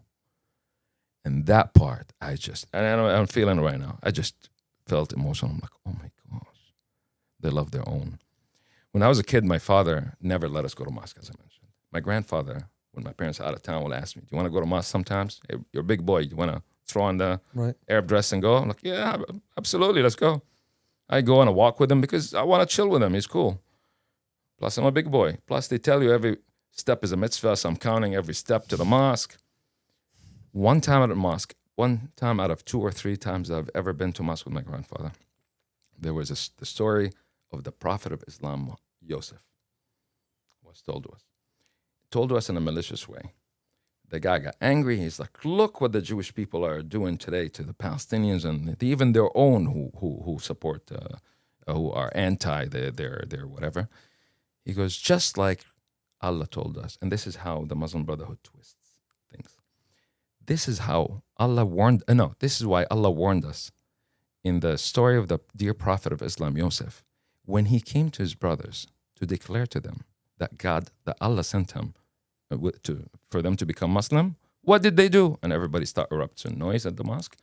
And that part, I'm feeling it right now. I just felt emotional. I'm like, oh my gosh, they love their own. When I was a kid, my father never let us go to mosque, as I mentioned. My grandfather, when my parents are out of town, will ask me, do you want to go to mosque sometimes? Hey, you're a big boy. You want to throw on the Arab dress and go? I'm like, yeah, absolutely, let's go. I go on a walk with him because I want to chill with him. He's cool. Plus, I'm a big boy. Plus, they tell you every step is a mitzvah, so I'm counting every step to the mosque. One time out of 2 or 3 times I've ever been to mosque with my grandfather, there was the story of the Prophet of Islam, Yosef, was told to us in a malicious way. The guy got angry. He's like, look what the Jewish people are doing today to the Palestinians and even their own who support, who are anti their whatever. He goes, just like Allah told us, and this is how the Muslim Brotherhood twists things. This is how Allah warned, this is why Allah warned us in the story of the dear Prophet of Islam, Yosef, when he came to his brothers to declare to them that Allah sent him for them to become Muslim. What did they do? And everybody erupts in noise at the mosque.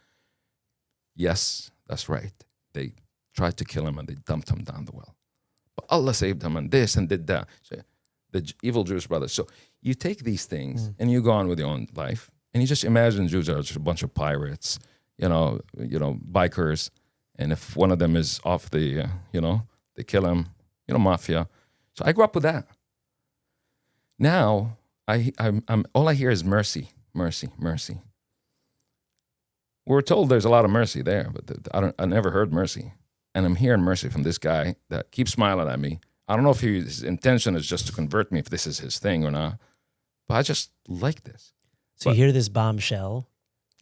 Yes, that's right. They tried to kill him and they dumped him down the well. But Allah saved him and this and did that. So the evil Jewish brothers. So you take these things and you go on with your own life and you just imagine Jews are just a bunch of pirates, bikers. And if one of them is off the, they kill him, mafia. So I grew up with that. Now, I'm all I hear is mercy, mercy, mercy. We're told there's a lot of mercy there, but I never heard mercy. And I'm hearing mercy from this guy that keeps smiling at me. I don't know if his intention is just to convert me, if this is his thing or not. But I just like this. So you hear this bombshell,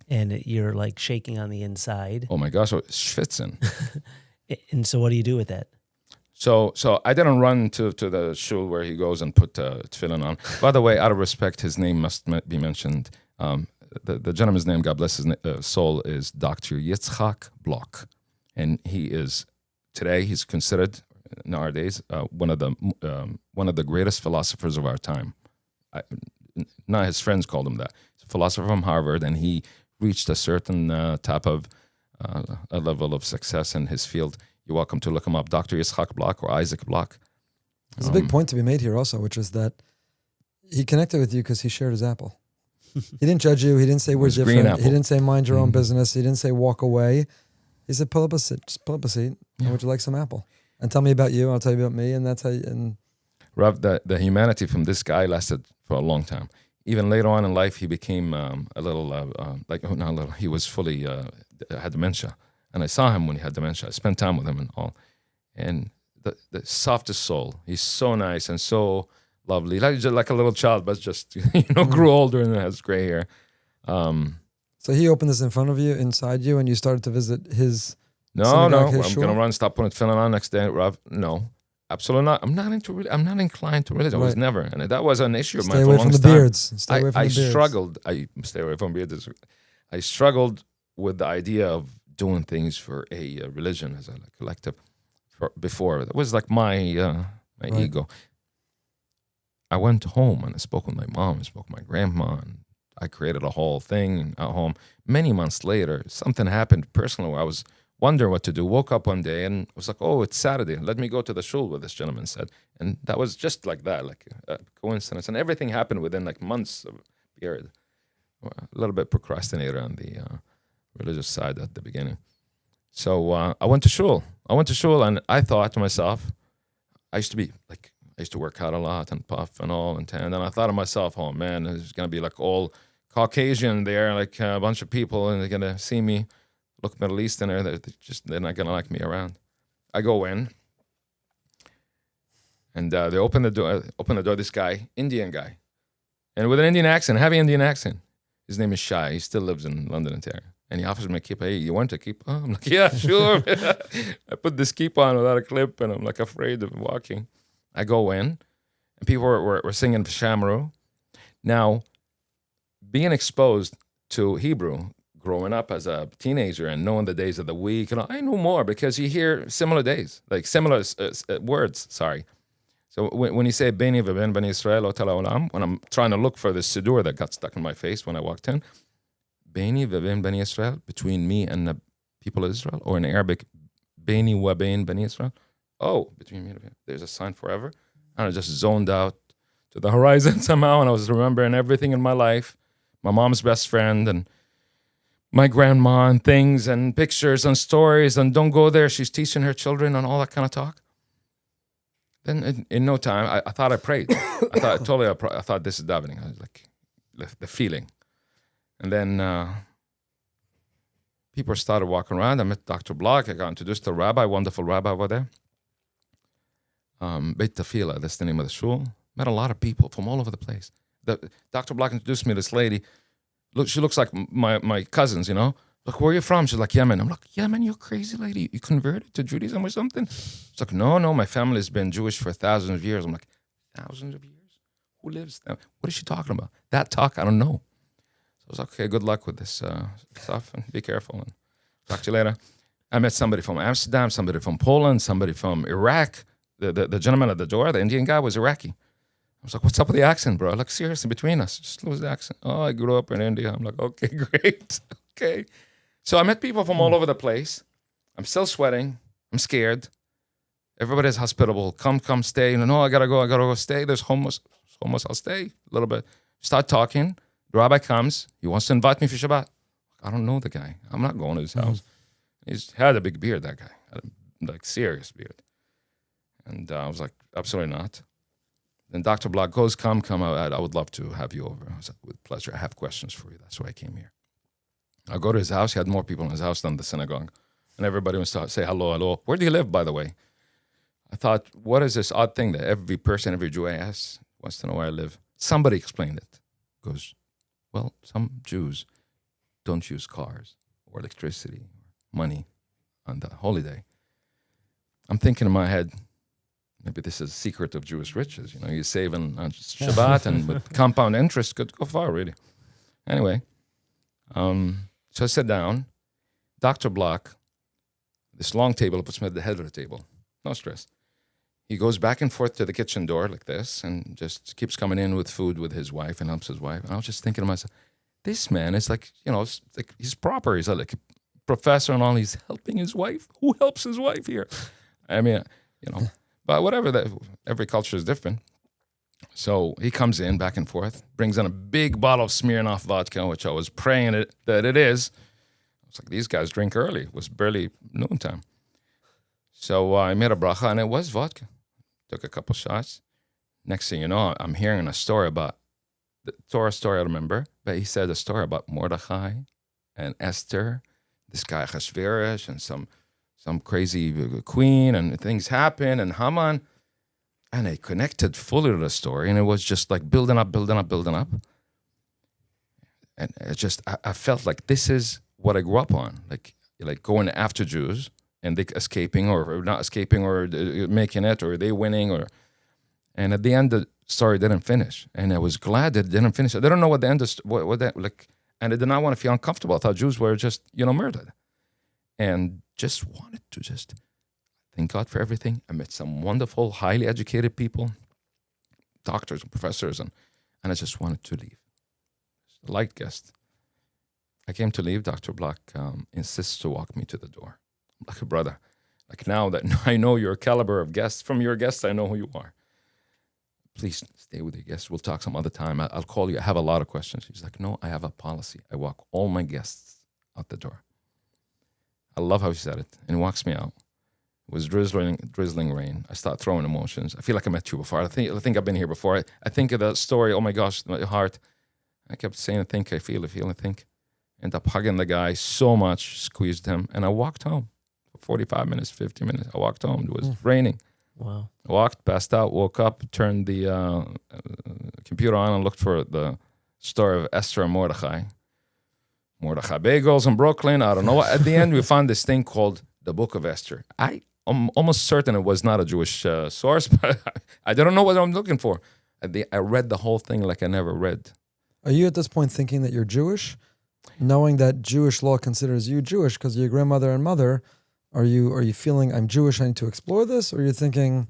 and you're like shaking on the inside. Oh my gosh, it's schwitzen. And so what do you do with that? So I didn't run to the shul where he goes and put tefillin on. By the way, out of respect, his name must be mentioned. The gentleman's name, God bless his soul, is Dr. Yitzchak Bloch. And he's considered nowadays one of the greatest philosophers of our time. Not his friends called him that. He's a philosopher from Harvard, and he reached a certain type of a level of success in his field. You're welcome to look him up, Dr. Yitzchak Bloch or Isaac Bloch. There's a big point to be made here also, which is that he connected with you because he shared his apple. He didn't judge you. He didn't say we're different. He didn't say mind your own business. He didn't say walk away. He said pull up a seat. Just pull up a seat. And would you like some apple? And tell me about you. I'll tell you about me. And that's how you... And Rav, the humanity from this guy lasted for a long time. Even later on in life, he became a little, not a little, he was fully, had dementia. And I saw him when he had dementia. I spent time with him and all. And the softest soul. He's so nice and so lovely. Like a little child, but just, grew older and has gray hair. So he opened this in front of you, inside you, and you started to visit his I'm going to run, stop putting tefillin on next day, Rav. No, absolutely not. I'm not inclined to religion. I was never. And that was an issue of mine for a long time. Stay away from the beards. Stay away from the beards. Struggled. I stay away from beards. I struggled with the idea of doing things for a religion as a collective before. It was like my ego. I went home and I spoke with my mom, I spoke with my grandma, and I created a whole thing at home. Many months later, something happened personally where I was wondering what to do. Woke up one day and was like, oh, it's Saturday. Let me go to the shul, what this gentleman said. And that was just like that, like a coincidence. And everything happened within like months of period. A little bit procrastinator on the religious side at the beginning. So I went to shul. And I thought to myself, I used to work out a lot and puff and all and tan. And I thought to myself, oh man, there's going to be like all Caucasian there, like a bunch of people, and they're going to see me, look Middle Eastern there. They're not going to like me around. I go in, and they open the door, this guy, Indian guy. And with an Indian accent, heavy Indian accent. His name is Shai. He still lives in London, Ontario. And he offers me a kippah. Hey, you want a kippah? I'm like, yeah, sure. I put this kippah on without a clip, and I'm like afraid of walking. I go in, and people were singing Shamru. Now, being exposed to Hebrew, growing up as a teenager and knowing the days of the week, I know more because you hear similar days, like similar words, sorry. So when you say Beni v'ben Bani Israel Otel Olam, when I'm trying to look for the Siddur that got stuck in my face when I walked in, Beni v'ben Bani Israel, between me and the people of Israel, or in Arabic, Beni wa bein Bani Israel. Oh, between me and him, there's a sign forever. And I just zoned out to the horizon somehow, and I was remembering everything in my life, my mom's best friend, and my grandma, and things, and pictures, and stories, and don't go there, she's teaching her children, and all that kind of talk. Then in no time, I thought I prayed. I thought this is davening. I was like, the feeling. And then people started walking around. I met Dr. Block. I got introduced to a rabbi, wonderful rabbi over there. Beit Tefillah, that's the name of the shul. Met a lot of people from all over the place. Dr. Block introduced me to this lady. Look, she looks like my cousins, you know. Look, where are you from? She's like, Yemen. I'm like, Yemen, you crazy lady. You converted to Judaism or something? She's like, no, my family's been Jewish for thousands of years. I'm like, thousands of years? Who lives there? What is she talking about? That talk, I don't know. So I was like, okay, good luck with this stuff, and be careful. And talk to you later. I met somebody from Amsterdam, somebody from Poland, somebody from Iraq. The gentleman at the door, the Indian guy, was Iraqi. I was like, what's up with the accent, bro? Like, seriously, between us, just lose the accent. Oh, I grew up in India. I'm like, okay, great. Okay. So I met people from all over the place. I'm still sweating. I'm scared. Everybody's hospitable. Come, stay. No, I gotta go stay. There's hummus. I'll stay a little bit. Start talking. The rabbi comes. He wants to invite me for Shabbat. I don't know the guy. I'm not going to his house. He's had a big beard, that guy. Had a serious beard. And I was like, absolutely not. Then Dr. Block goes, come, I would love to have you over. I was like, with pleasure. I have questions for you. That's why I came here. I go to his house. He had more people in his house than the synagogue. And everybody would start say, hello. Where do you live, by the way? I thought, what is this odd thing that every person, every Jew I ask wants to know where I live? Somebody explained it. Goes, well, some Jews don't use cars or electricity or money on the holy day. I'm thinking in my head, maybe this is a secret of Jewish riches. You know, you save on Shabbat and with compound interest could go far, really. Anyway, so I sat down. Dr. Block, this long table, puts me at the head of the table. No stress. He goes back and forth to the kitchen door like this and just keeps coming in with food with his wife and helps his wife. And I was just thinking to myself, this man is like, you know, like he's proper. He's like a professor and all. He's helping his wife. Who helps his wife here? I mean, you know, but whatever. Every culture is different. So he comes in back and forth, brings in a big bottle of Smirnoff vodka, which I was praying that it is. I was like, these guys drink early. It was barely noontime. So I made a bracha, and it was vodka. Took a couple shots. Next thing you know, I'm hearing a story about the Torah story I remember, but he said a story about Mordechai and Esther, this guy Achashverosh, and some crazy queen, and things happen, and Haman. And I connected fully to the story, and it was just like building up. And I felt like this is what I grew up on, like going after Jews and they escaping or not escaping or making it or they winning and at the end the story didn't finish, and I was glad that it didn't finish. I didn't know what the end and I did not want to feel uncomfortable. I thought Jews were just murdered, and just wanted to thank God for everything. I met some wonderful, highly educated people, doctors and professors, and I just wanted to leave. A light guest. I came to leave. Dr. Block insists to walk me to the door. like a brother. Like now that I know your caliber of guests, from your guests, I know who you are. Please stay with your guests. We'll talk some other time. I'll call you. I have a lot of questions. He's like, no, I have a policy. I walk all my guests out the door. I love how he said it. And he walks me out. It was drizzling rain. I start throwing emotions. I feel like I met you before. I think I've been here before. I think of that story. Oh my gosh, my heart. I kept saying, I think, I feel, I think. End up hugging the guy so much, squeezed him, and I walked home. 45 minutes, 50 minutes. I walked home. It was raining. Wow. I walked, passed out, woke up, turned the computer on and looked for the story of Esther and Mordechai. Mordechai bagels in Brooklyn. I don't know. At the end, we found this thing called the Book of Esther. I'm almost certain it was not a Jewish source, but I don't know what I'm looking for. I read the whole thing like I never read. Are you at this point thinking that you're Jewish? Knowing that Jewish law considers you Jewish because of your grandmother and mother, are you feeling I'm Jewish, I need to explore this? Or are you thinking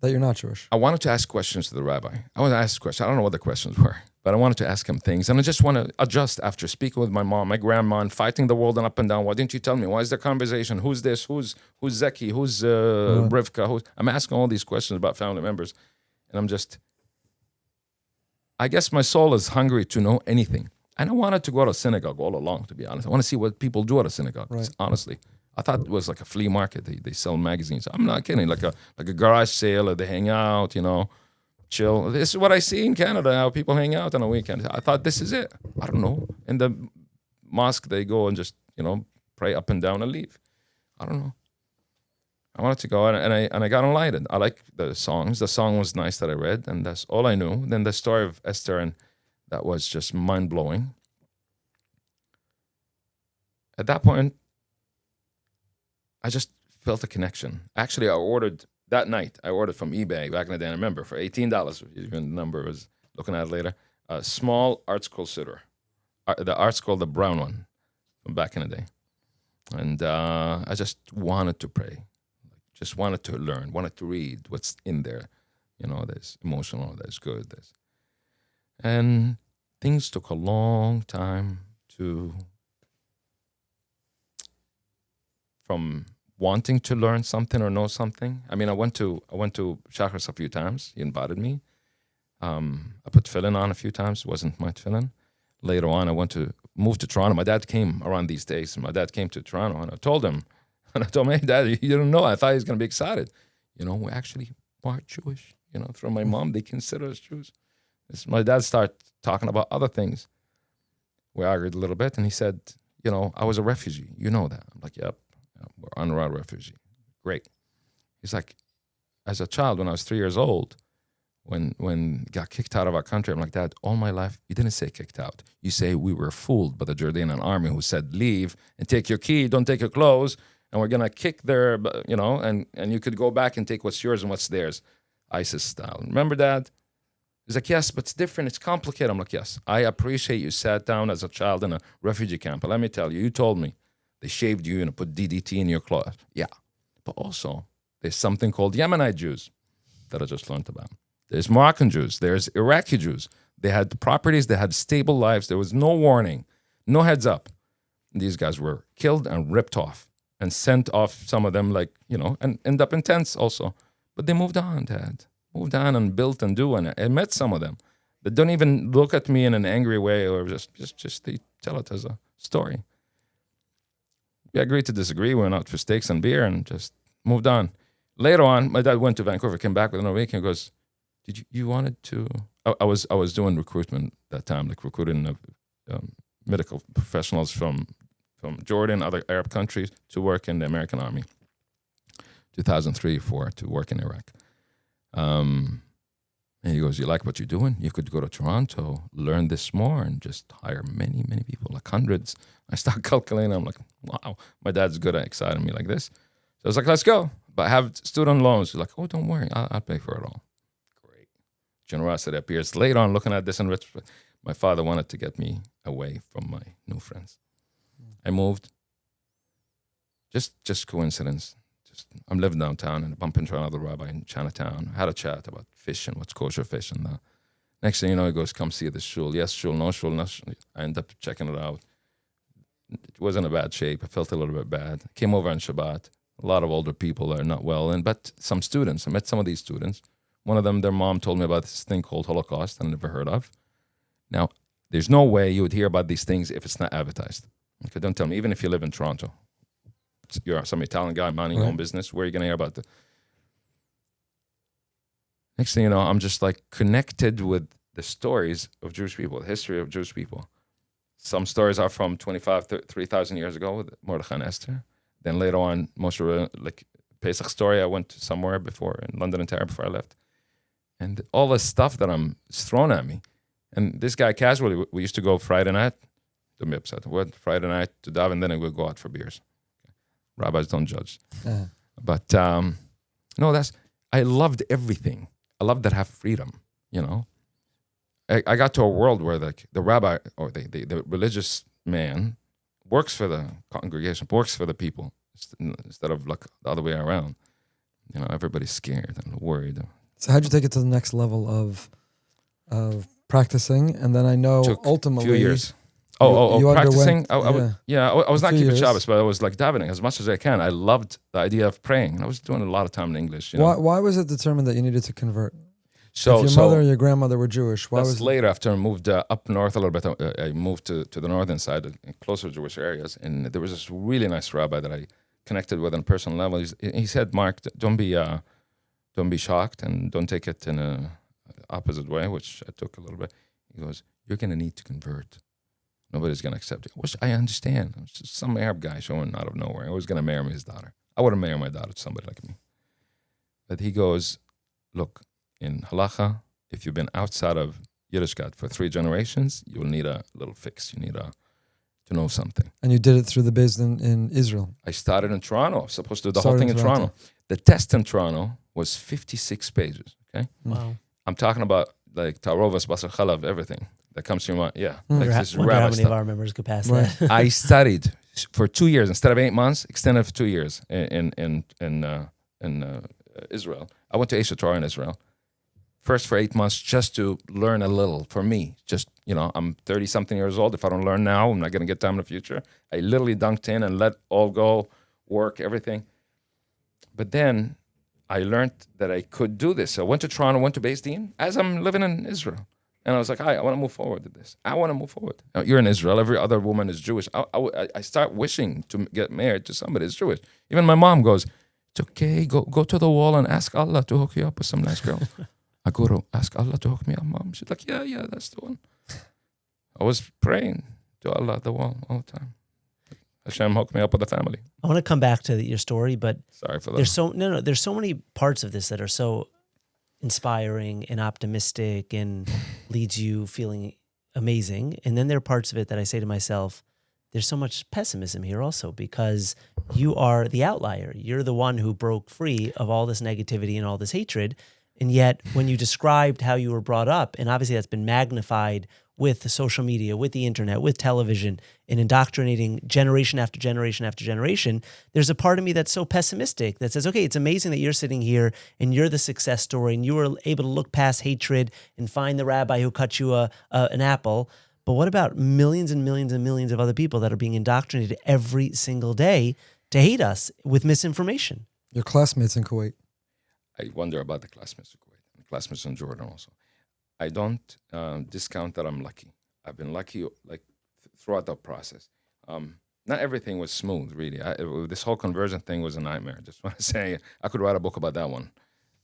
that you're not Jewish? I wanted to ask questions to the rabbi. I wanted to ask questions. I don't know what the questions were, but I wanted to ask him things. And I just want to adjust after speaking with my mom, my grandma, and fighting the world and up and down. Why didn't you tell me? Why is there conversation? Who's this? Who's Zeki? Who's Rivka? I'm asking all these questions about family members. And I guess my soul is hungry to know anything. And I wanted to go to a synagogue all along, to be honest. I want to see what people do at a synagogue, honestly. I thought it was like a flea market. They sell magazines. I'm not kidding. Like a garage sale, or they hang out, chill. This is what I see in Canada, how people hang out on a weekend. I thought this is it. I don't know. In the mosque, they go and just, pray up and down and leave. I don't know. I wanted to go, and I got enlightened. I like the songs. The song was nice that I read, and that's all I knew. Then the story of Esther, and that was just mind-blowing. At that point, I just felt a connection. Actually, I ordered from eBay back in the day. I remember for $18. Even the number was looking at it later. A small art scroll sitter, the art scroll, the brown one, from back in the day. And I just wanted to pray, just wanted to learn, wanted to read what's in there. There's emotional, there's good, and things took a long time from wanting to learn something or know something. I went to Shachris a few times. He invited me. I put tefillin on a few times. It wasn't my tefillin. Later on, I moved to Toronto. My dad came around these days. My dad came to Toronto, and I told him, hey, Dad, you didn't know. I thought he was going to be excited. We actually are Jewish. From my mom, they consider us Jews. My dad started talking about other things. We argued a little bit, and he said, I was a refugee. You know that. I'm like, yep. We're unroute refugee. Great. He's like, as a child, when I was 3 years old, when got kicked out of our country, I'm like, Dad, all my life, you didn't say kicked out. You say we were fooled by the Jordanian army who said leave and take your key, don't take your clothes, and we're going to kick their, and you could go back and take what's yours and what's theirs, ISIS style. Remember, Dad? He's like, yes, but it's different. It's complicated. I'm like, yes, I appreciate you sat down as a child in a refugee camp. But let me tell you, you told me they shaved you and put DDT in your clothes. Yeah. But also, there's something called Yemenite Jews that I just learned about. There's Moroccan Jews. There's Iraqi Jews. They had properties. They had stable lives. There was no warning, no heads up. And these guys were killed and ripped off and sent off, some of them, and end up in tents also. But they moved on, Dad. Moved on and built and do. And I met some of them that don't even look at me in an angry way, or just they tell it as a story. We agreed to disagree. We went out for steaks and beer and just moved on. Later on, my dad went to Vancouver, came back within a week, and goes, "Did you wanted to?" I was doing recruitment that time, like recruiting medical professionals from Jordan, other Arab countries, to work in the American Army. 2003-4 to work in Iraq. And he goes, "You like what you're doing? You could go to Toronto, learn this more, and just hire many, many people, like hundreds." I start calculating. I'm like, wow, my dad's good at exciting me like this. So I was like, let's go. But I have student loans. He's like, oh, don't worry. I'll pay for it all. Great. Generosity appears. Later on, looking at this in retrospect, my father wanted to get me away from my new friends. I moved. Just coincidence. I'm living downtown and I bump into another rabbi in Chinatown. I had a chat about fish and what's kosher fish. And next thing you know, he goes, come see this shul. Yes, shul, no shul, no shul. I end up checking it out. It wasn't a bad shape. I felt a little bit bad. Came over on Shabbat. A lot of older people are not well, but some students. I met some of these students. One of them, their mom told me about this thing called Holocaust I never heard of. Now, there's no way you would hear about these things if it's not advertised. Okay, don't tell me. Even if you live in Toronto, you're some Italian guy minding your own business, where are you going to hear about it? Next thing you know, I'm just like connected with the stories of Jewish people, the history of Jewish people. Some stories are from 3,000 years ago with Mordechai and Esther. Then later on, most of the like Pesach story, I went somewhere before in London, Ontario, before I left. And all this stuff that is thrown at me. And this guy casually, we used to go Friday night, don't be upset, Friday night to daven, and then we'd go out for beers. Rabbis don't judge. But no, I loved everything. I loved that I have freedom, you know. I got to a world where the rabbi or the religious man works for the congregation, works for the people, instead of like the other way around. You know, everybody's scared and worried. So how'd you take it to the next level of practicing? And then I know Took ultimately... a few years. You Practicing? I was not keeping years. Shabbos, but I was like davening as much as I can. I loved the idea of praying. And I was doing a lot of time in English. You know? Why was it determined that you needed to convert? So, if your mother and your grandmother were Jewish, why was later after I moved up north a little bit. I moved to the northern side, closer to Jewish areas, and there was this really nice rabbi that I connected with on a personal level. He said, "Mark, don't be shocked and don't take it in a opposite way," which I took a little bit. He goes, "You're going to need to convert. Nobody's going to accept it." Which I understand. It's just some Arab guy showing out of nowhere. I was going to marry his daughter. I wouldn't marry my daughter to somebody like me. But he goes, "Look, in halacha, if you've been outside of Yiddishkeit for 3 generations, you will need a little fix. You need to know something." And you did it through the base in Israel. I started in Toronto. I was supposed to do the whole thing in Toronto. The test in Toronto was 56 pages. Okay, wow. I'm talking about like tarovas, basar chalav, everything that comes to your mind. Yeah, like this Wonder rabbi how many stuff. of our members could pass that. I studied for 2 years instead of 8 months. Extended for 2 years in Israel. I went to Asia Torah in Israel. First for 8 months just to learn a little. For me, just, you know, I'm 30-something years old. If I don't learn now, I'm not going to get time in the future. I literally dunked in and let all go, work, everything. But then I learned that I could do this. So I went to Toronto, went to Beis Din, as I'm living in Israel. And I was like, I want to move forward with this. I want to move forward. Now, you're in Israel. Every other woman is Jewish. I start wishing to get married to somebody who's Jewish. Even my mom goes, "It's okay. Go to the wall and ask Allah to hook you up with some nice girl." I go to ask Allah to hook me up, Mom. She's like, yeah, that's the one. I was praying to Allah at the wall all the time. Hashem hooked me up with a family. I want to come back to your story, but sorry for that. There's so many parts of this that are so inspiring and optimistic and leads you feeling amazing. And then there are parts of it that I say to myself, there's so much pessimism here also, because you are the outlier. You're the one who broke free of all this negativity and all this hatred. And yet, when you described how you were brought up, and obviously that's been magnified with the social media, with the internet, with television, and indoctrinating generation after generation after generation, there's a part of me that's so pessimistic that says, okay, it's amazing that you're sitting here and you're the success story and you were able to look past hatred and find the rabbi who cut you an apple. But what about millions and millions and millions of other people that are being indoctrinated every single day to hate us with misinformation? Your classmates in Kuwait. I wonder about the classmates in Kuwait, the classmates in Jordan also. I don't discount that I'm lucky. I've been lucky like throughout the process. Not everything was smooth, really. This whole conversion thing was a nightmare. Just want to say, I could write a book about that one.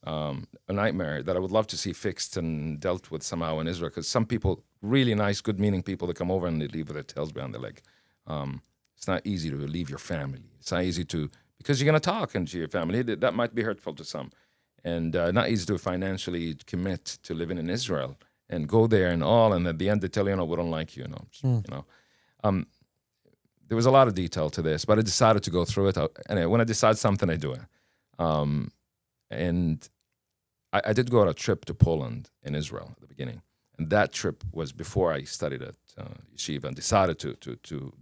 A nightmare that I would love to see fixed and dealt with somehow in Israel. Because some people, really nice, good-meaning people that come over and they leave with their tails behind their leg. It's not easy to leave your family. It's not easy to, because you're going to talk into your family. That might be hurtful to some. And not easy to financially commit to living in Israel and go there and all. And at the end, they tell you, no, we don't like you. There was a lot of detail to this, but I decided to go through it. Anyway, when I decide something, I do it. And I did go on a trip to Poland and Israel at the beginning. And that trip was before I studied at yeshiva and decided to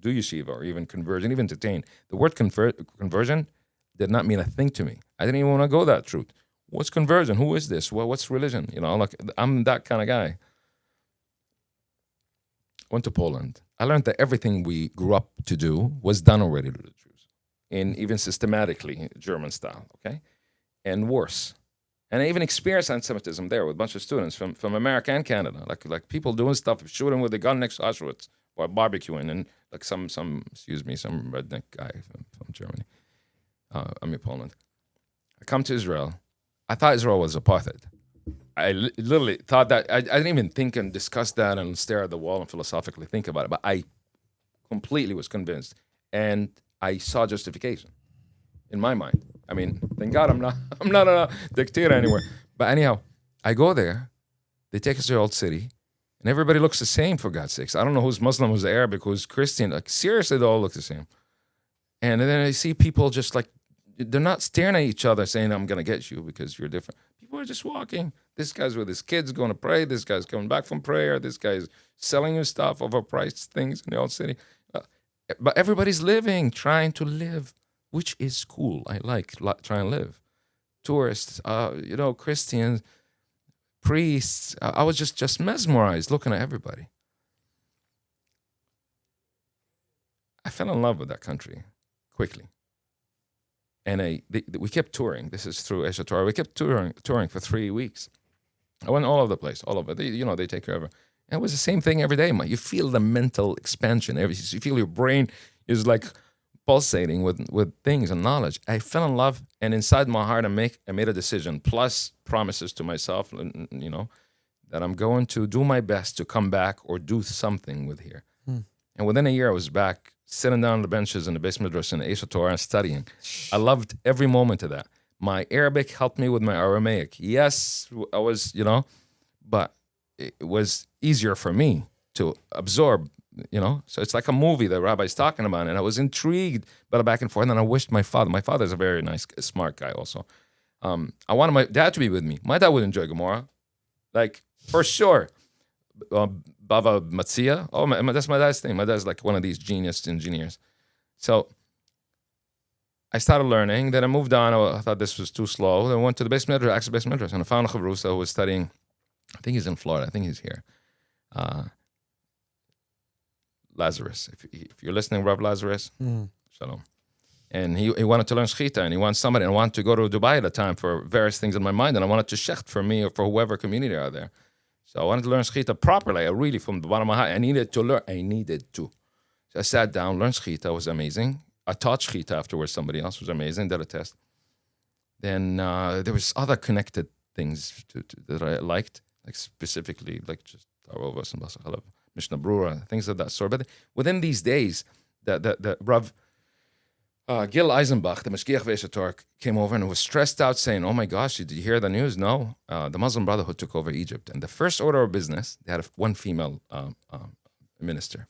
do yeshiva or even conversion, even entertain. The word conversion did not mean a thing to me. I didn't even want to go that route. What's conversion? Who is this? What's religion? Like I'm that kind of guy. Went to Poland. I learned that everything we grew up to do was done already to the Jews, and even systematically, German style, okay? And worse. And I even experienced antisemitism there with a bunch of students from America and Canada, like people doing stuff, shooting with a gun next to Auschwitz, or barbecuing, and like some redneck guy from Germany, Poland. I come to Israel. I thought Israel was apartheid. I literally thought that. I didn't even think and discuss that and stare at the wall and philosophically think about it. But I completely was convinced, and I saw justification in my mind. I mean, thank God I'm not a dictator anymore. But anyhow, I go there. They take us to the old city, and everybody looks the same, for God's sakes. I don't know who's Muslim, who's Arabic, who's Christian. Like, seriously, they all look the same. And then I see people just like, they're not staring at each other saying, I'm going to get you because you're different. People are just walking. This guy's with his kids going to pray. This guy's coming back from prayer. This guy's selling you stuff, overpriced things in the old city. But everybody's living, trying to live, which is cool. I like trying to live. Tourists, Christians, priests. I was just mesmerized looking at everybody. I fell in love with that country quickly. And we kept touring. This is through Esha Torah. We kept touring for 3 weeks. I went all over the place, all over. They take care of it. And it was the same thing every day. You feel the mental expansion. You feel your brain is like pulsating with things and knowledge. I fell in love, and inside my heart, I made a decision, plus promises to myself, that I'm going to do my best to come back or do something with here. And within a year, I was back, sitting down on the benches in the Beis Midrash in Esha Torah and studying. I loved every moment of that. My Arabic helped me with my Aramaic. Yes, I was, but it was easier for me to absorb, So it's like a movie that Rabbi's talking about, and I was intrigued by the back and forth, and then I wished my father's a very nice, smart guy also. I wanted my dad to be with me. My dad would enjoy Gemara, like, for sure. Bava Matzia. Oh, that's my dad's thing. My dad's like one of these genius engineers. So I started learning. Then I moved on. I thought this was too slow. Then I went to the Beis Midrash, and I found a Chavrusa who was studying. I think he's in Florida. I think he's here. Lazarus. If you're listening, Rav Lazarus, shalom. And he wanted to learn Shechita, and he wants somebody. And I wanted to go to Dubai at the time for various things in my mind, and I wanted to shecht for me or for whoever community are there. So I wanted to learn Shechita properly. I really, from the bottom of my heart, I needed to learn. So I sat down, learned Shechita. It was amazing. I taught Shechita afterwards. Somebody else was amazing. Did a test. Then there was other connected things that I liked, like specifically, like just Tarovas and Basar Chalav, Mishnah Brura, things of that sort. But within these days, the Rav Gil Eisenbach, the Mashgiach Esha Torah, came over and was stressed out, saying, "Oh my gosh, did you hear the news? No, the Muslim Brotherhood took over Egypt, and the first order of business, they had one female minister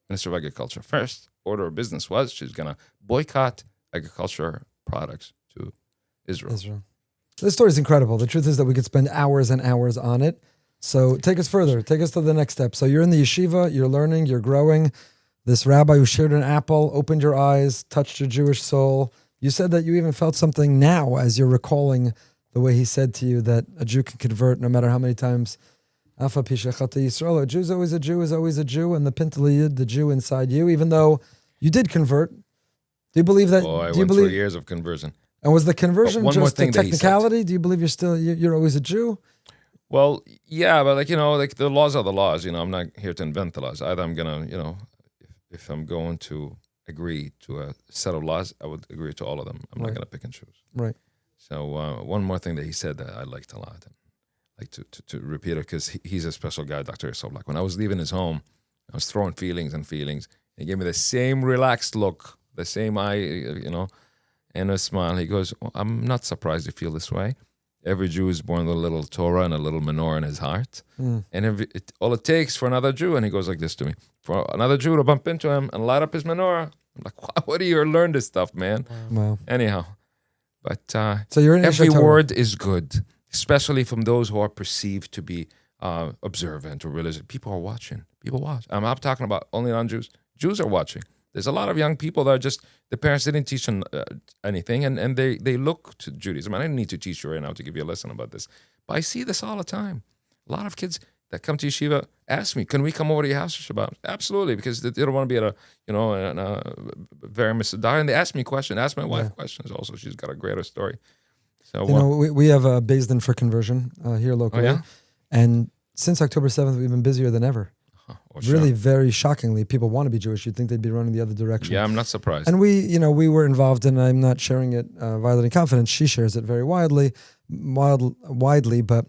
of agriculture. First order of business was she's going to boycott agriculture products to Israel. This story is incredible. The truth is that we could spend hours and hours on it. So take us further. Take us to the next step. So you're in the yeshiva, you're learning, you're growing. This rabbi who shared an apple opened your eyes, touched your Jewish soul. You said that you even felt something now as you're recalling the way he said to you that a Jew can convert no matter how many times. Afa Pishachata Yisrael. A Jew's always a Jew, is always a Jew, and the Pintaliyid, the Jew inside you, even though you did convert. Do you believe that? I went through years of conversion. And was the conversion just a technicality? Do you believe you're always a Jew? Well, yeah, but like the laws are the laws. I'm not here to invent the laws. Either I'm gonna, if I'm going to agree to a set of laws, I would agree to all of them. I'm not gonna pick and choose. Right. So one more thing that he said that I liked a lot, and like to repeat it because he's a special guy, Dr. Yosef. Like when I was leaving his home, I was throwing feelings. He gave me the same relaxed look, the same eye, and a smile. He goes, "I'm not surprised you feel this way. Every Jew is born with a little Torah and a little menorah in his heart. And all it takes for another Jew," and he goes like this to me, "for another Jew to bump into him and light up his menorah." I'm like, "What do you learn this stuff, man?" Wow. Anyhow, but so you're in every word is good, especially from those who are perceived to be observant or religious. People are watching. People watch. I'm not talking about only non-Jews. Jews are watching. There's a lot of young people that are just, the parents didn't teach them anything, and they look to Judaism. I didn't need to teach you right now to give you a lesson about this, but I see this all the time. A lot of kids that come to yeshiva ask me, can we come over to your house for Shabbat? Absolutely, because they don't want to be at a, very misadar. And they ask me questions, ask my wife questions also. She's got a greater story. So we have a Beis Din for conversion here locally. Oh, yeah? And since October 7th, we've been busier than ever. Really, very shockingly, people want to be Jewish. You'd think they'd be running the other direction. Yeah, I'm not surprised. And we were involved, and I'm not sharing it violating confidence. She shares it very widely, but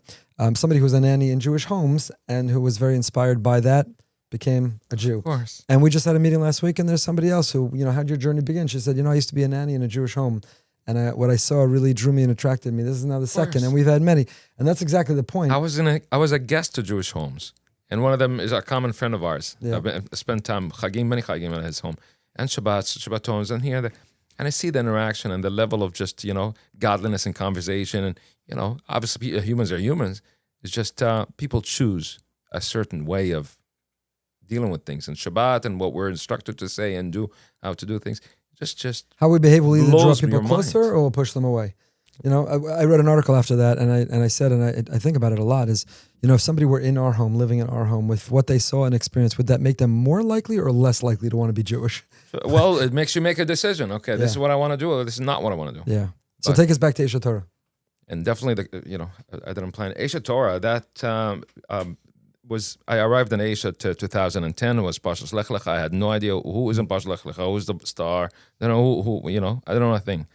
somebody who was a nanny in Jewish homes and who was very inspired by that became a Jew. Of course. And we just had a meeting last week, and there's somebody else who, how'd your journey begin? She said, I used to be a nanny in a Jewish home, and what I saw really drew me and attracted me. This is now the second, and we've had many. And that's exactly the point. I was a guest to Jewish homes. And one of them is a common friend of ours. Yeah. I spent time, many chagim at his home. And Shabbatones, and here. And I see the interaction and the level of just, godliness and conversation. And, obviously humans are humans. It's just people choose a certain way of dealing with things. And Shabbat and what we're instructed to say and do, how to do things, just how we behave will either draw blows people your closer mind. or will push them away. I read an article after that, and I said, and I think about it a lot, is, if somebody were in our home, living in our home, with what they saw and experienced, would that make them more likely or less likely to want to be Jewish? Well, it makes you make a decision. Okay, this is what I want to do, or this is not what I want to do. Yeah. So take us back to Eshet Torah. And definitely, I didn't plan Eshet Torah. That I arrived in Eshet 2010. It was Parshas Lech Lecha. I had no idea who was in Parshas Lech Lecha, who was the star. I don't know who. I don't know a thing.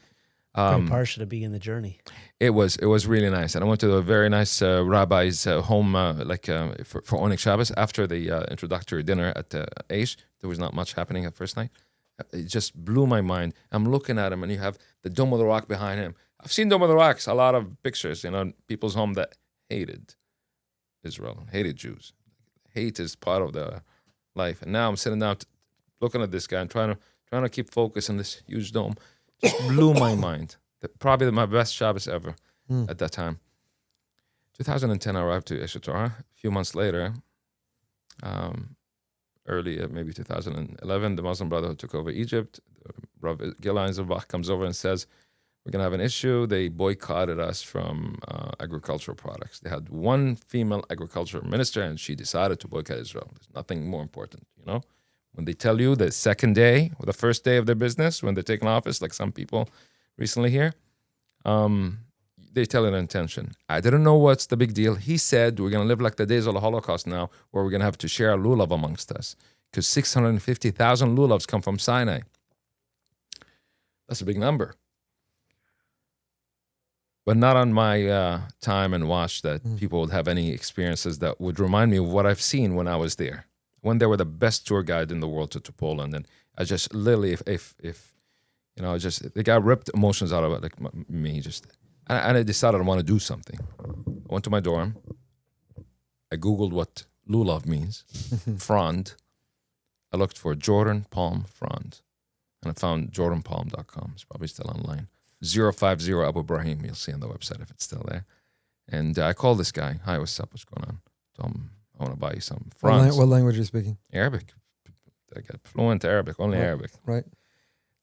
Great parsha to begin the journey. It was really nice, and I went to a very nice rabbi's home, for Onik Shabbos after the introductory dinner at Eish. There was not much happening at first night. It just blew my mind. I'm looking at him, and you have the Dome of the Rock behind him. I've seen Dome of the Rocks, a lot of pictures, people's home that hated Israel, hated Jews. Hate is part of the life, and now I'm sitting down, looking at this guy and trying to keep focus on this huge dome. Just blew my mind. Probably my best Shabbos ever at that time. 2010, I arrived to Eshet Torah. A few months later, early, maybe 2011, the Muslim Brotherhood took over Egypt. Rabbi Gila Einzelbach comes over and says, we're going to have an issue. They boycotted us from agricultural products. They had one female agricultural minister, and she decided to boycott Israel. There's nothing more important, When they tell you the second day or the first day of their business, when they're taking office, like some people recently here, they tell an intention. I didn't know what's the big deal. He said, we're going to live like the days of the Holocaust now, where we're going to have to share a lulav amongst us, because 650,000 lulavs come from Sinai. That's a big number. But not on my time and watch that people would have any experiences that would remind me of what I've seen when I was there. When they were the best tour guide in the world to Poland, and I just literally, if the guy ripped emotions out of it, like me, and I decided I want to do something. I went to my dorm. I Googled what lulav means, frond. I looked for Jordan Palm frond, and I found jordanpalm.com. It's probably still online. 050 Abu Ibrahim. You'll see on the website if it's still there. And I called this guy. Hi, what's up? What's going on? Told him I want to buy you some fronds. What language are you speaking? Arabic. I got fluent Arabic, only Arabic. Right.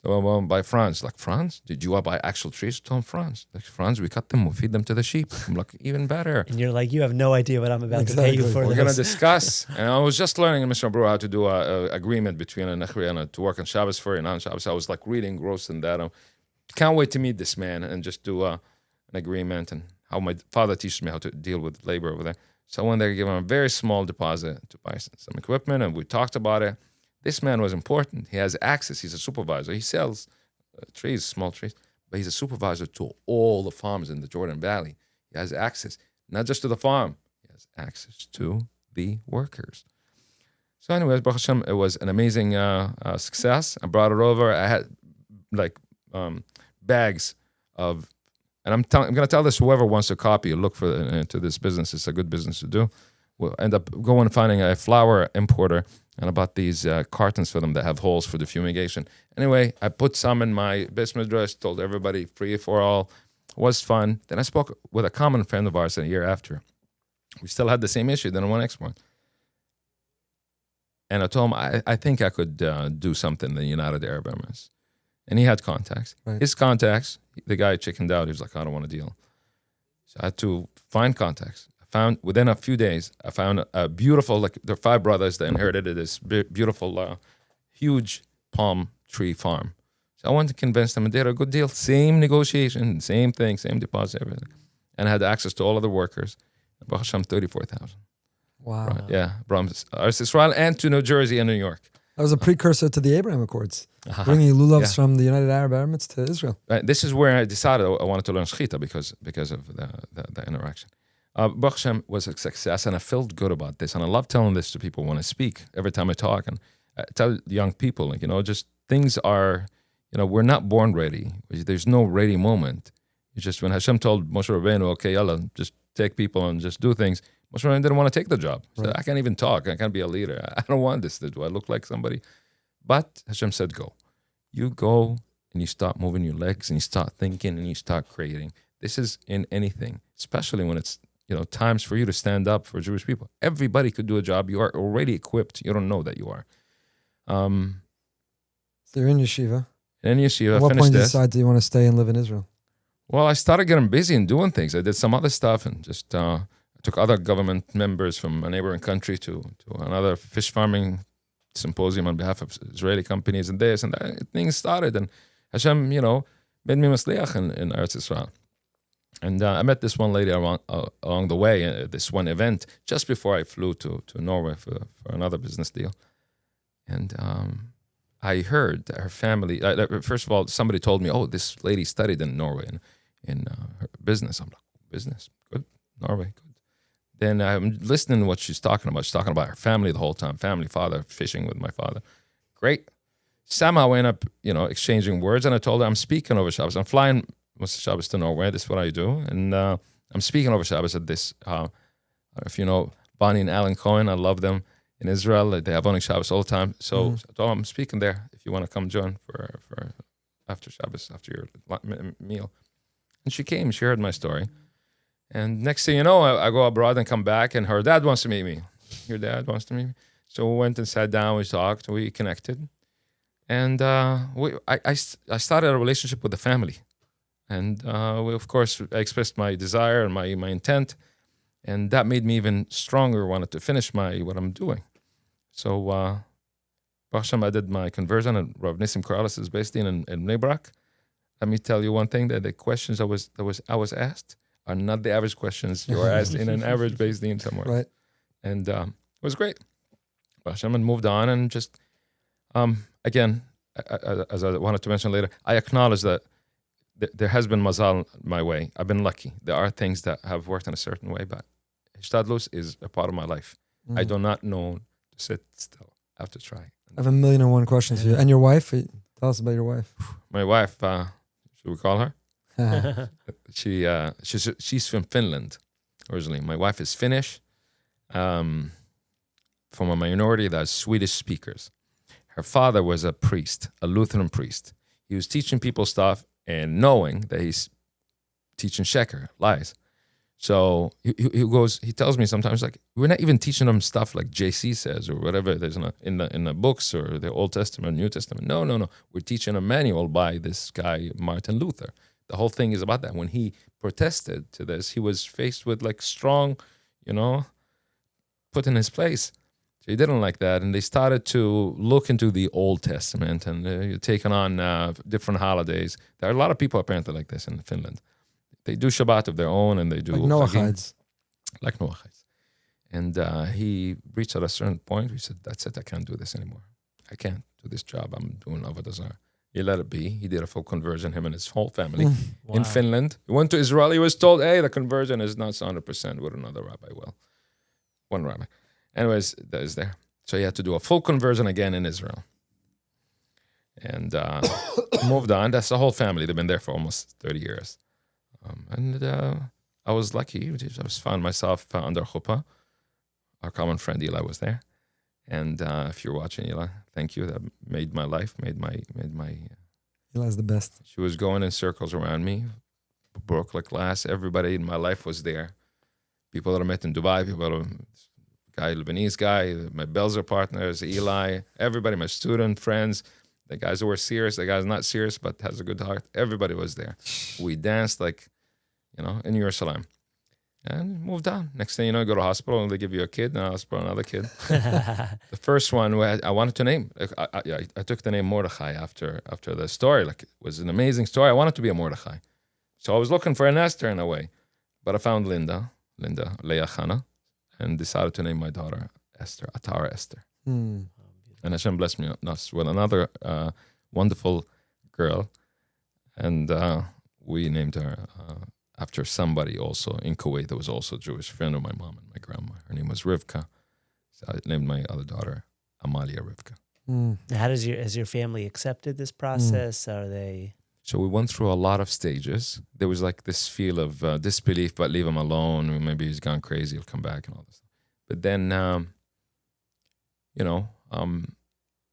So I want to buy fronds. Like, fronds? Did you want to buy actual trees? Told him, fronds. Like, fronds, we cut them, we feed them to the sheep. I'm like, even better. And you're like, you have no idea what I'm about to pay you for. We're going to discuss. And I was just learning in Mr. Brewer how to do an agreement between a Nechri and to work on Shabbos for you, non-Shabbos. I was like reading gross and that. Can't wait to meet this man and just do an agreement, and how my father teaches me how to deal with labor over there. So I went there to give him a very small deposit to buy some equipment, and we talked about it. This man was important. He has access. He's a supervisor. He sells trees, small trees, but he's a supervisor to all the farms in the Jordan Valley. He has access, not just to the farm. He has access to the workers. So anyways, Baruch Hashem, it was an amazing success. I brought it over. I had bags of, and I'm going to tell this whoever wants a copy, look for into this business. It's a good business to do. We'll end up going and finding a flower importer, and I bought these cartons for them that have holes for the fumigation. Anyway, I put some in my basement dress, told everybody free for all. It was fun. Then I spoke with a common friend of ours a year after. We still had the same issue, then I went next one. And I told him, I think I could do something in the United Arab Emirates. And he had contacts. Right. His contacts, the guy chickened out. He was like, I don't want to deal. So I had to find contacts. I found within a few days, I found a beautiful, like there are 5 brothers that inherited this beautiful, huge palm tree farm. So I wanted to convince them, and they had a good deal. Same negotiation, same thing, same deposit, everything. And I had access to all of the workers. Baruch Hashem, 34,000. Wow. Right, yeah, from Eretz Israel and to New Jersey and New York. That was a precursor to the Abraham Accords, bringing lulavs from the United Arab Emirates to Israel. This is where I decided I wanted to learn shechita because of the interaction. Baruch Hashem was a success, and I felt good about this. And I love telling this to people when I speak, every time I talk. And I tell young people, like, just things are, we're not born ready. There's no ready moment. It's just when Hashem told Moshe Rabbeinu, okay, yalla, just take people and just do things, Moshe Rabbeinu didn't want to take the job. He said, I can't even talk. I can't be a leader. I don't want this. Do I look like somebody? But Hashem said, go. You go and you start moving your legs and you start thinking and you start creating. This is in anything, especially when it's, times for you to stand up for Jewish people. Everybody could do a job. You are already equipped. You don't know that you are. So you're in yeshiva. In yeshiva, At what point do you decide you want to stay and live in Israel? Well, I started getting busy and doing things. I did some other stuff and just took other government members from a neighboring country to another fish farming symposium on behalf of Israeli companies and this and that. Things started, and Hashem, made me masliach in Eretz Israel. And I met this one lady along the way at this one event just before I flew to Norway for another business deal. And I heard that her family, first of all, somebody told me, oh, this lady studied in Norway in her business. I'm like, business? Good. Norway, good. Then I'm listening to what she's talking about. She's talking about her family the whole time. Family, father, fishing with my father. Great. Somehow we end up, exchanging words. And I told her I'm speaking over Shabbos. I'm flying Shabbos to Norway. This is what I do. And I'm speaking over Shabbos at this. If you know Bonnie and Alan Cohen, I love them. In Israel, they have only Shabbos all the time. So I told them I'm speaking there. If you want to come join for after Shabbos, after your meal. And she came. She heard my story. And next thing you know, I go abroad and come back, and her dad wants to meet me. Your dad wants to meet me. So we went and sat down. We talked. We connected. And I started a relationship with the family. And of course, I expressed my desire and my intent. And that made me even stronger, wanted to finish what I'm doing. So, Baruch Hashem, I did my conversion, and Rav Nissim Corrales is based in Bnei Brak. Let me tell you one thing, that the questions I was asked are not the average questions you are asked in an average based in somewhere. Right. And it was great. Baruch Hashem, and moved on, and just, again, as I wanted to mention later, I acknowledge that there has been mazal my way. I've been lucky. There are things that have worked in a certain way, but Hishtadlus is a part of my life. I do not know to sit still. I have to try. I have 1,000,001 questions for you. And your wife? Tell us about your wife. My wife, should we call her? She's from Finland originally. My wife is Finnish, from a minority that's Swedish speakers. Her father was a priest, a Lutheran priest. He was teaching people stuff and knowing that he's teaching sheker, lies. So he tells me sometimes, like, we're not even teaching them stuff like JC says or whatever there's in the books or the Old Testament, New Testament. No. We're teaching a manual by this guy, Martin Luther. The whole thing is about that. When he protested to this, he was faced with like strong, put in his place. So he didn't like that. And they started to look into the Old Testament and taking on different holidays. There are a lot of people apparently like this in Finland. They do Shabbat of their own, and they do like Noachides. Like Noachides. And he reached at a certain point. He said, that's it. I can't do this anymore. I can't do this job. I'm doing Avodah Zarah. He let it be. He did a full conversion, him and his whole family in Finland. He went to Israel. He was told, hey, the conversion is not 100% with another rabbi. Well, one rabbi. Anyways, that is there. So he had to do a full conversion again in Israel. And moved on. That's the whole family. They've been there for almost 30 years. And I was lucky. I found myself under chuppah. Our common friend Eli was there. And if you're watching, Eli, thank you. That made my life, made my. Eli's the best. She was going in circles around me, broke like glass. Everybody in my life was there. People that I met in Dubai, Lebanese guy, my Belzer partners, Eli, everybody, my student friends, the guys who were serious, the guys not serious but has a good heart. Everybody was there. We danced like, in Jerusalem. and moved on. Next thing you know, you go to hospital and they give you a kid, and hospital another kid. The first one I wanted to name. I took the name Mordechai after the story. Like, it was an amazing story. I wanted to be a Mordechai, so I was looking for an Esther in a way, but I found Linda Leah Chana, and decided to name my daughter Esther, Atara Esther. And Hashem blessed me with another wonderful girl, and we named her after somebody also in Kuwait that was also a Jewish friend of my mom and my grandma. Her name was Rivka. So I named my other daughter Amalia Rivka. How has your family accepted this process? Are they... So we went through a lot of stages. There was like this feel of disbelief, but leave him alone. Maybe he's gone crazy. He'll come back and all this stuff. But then,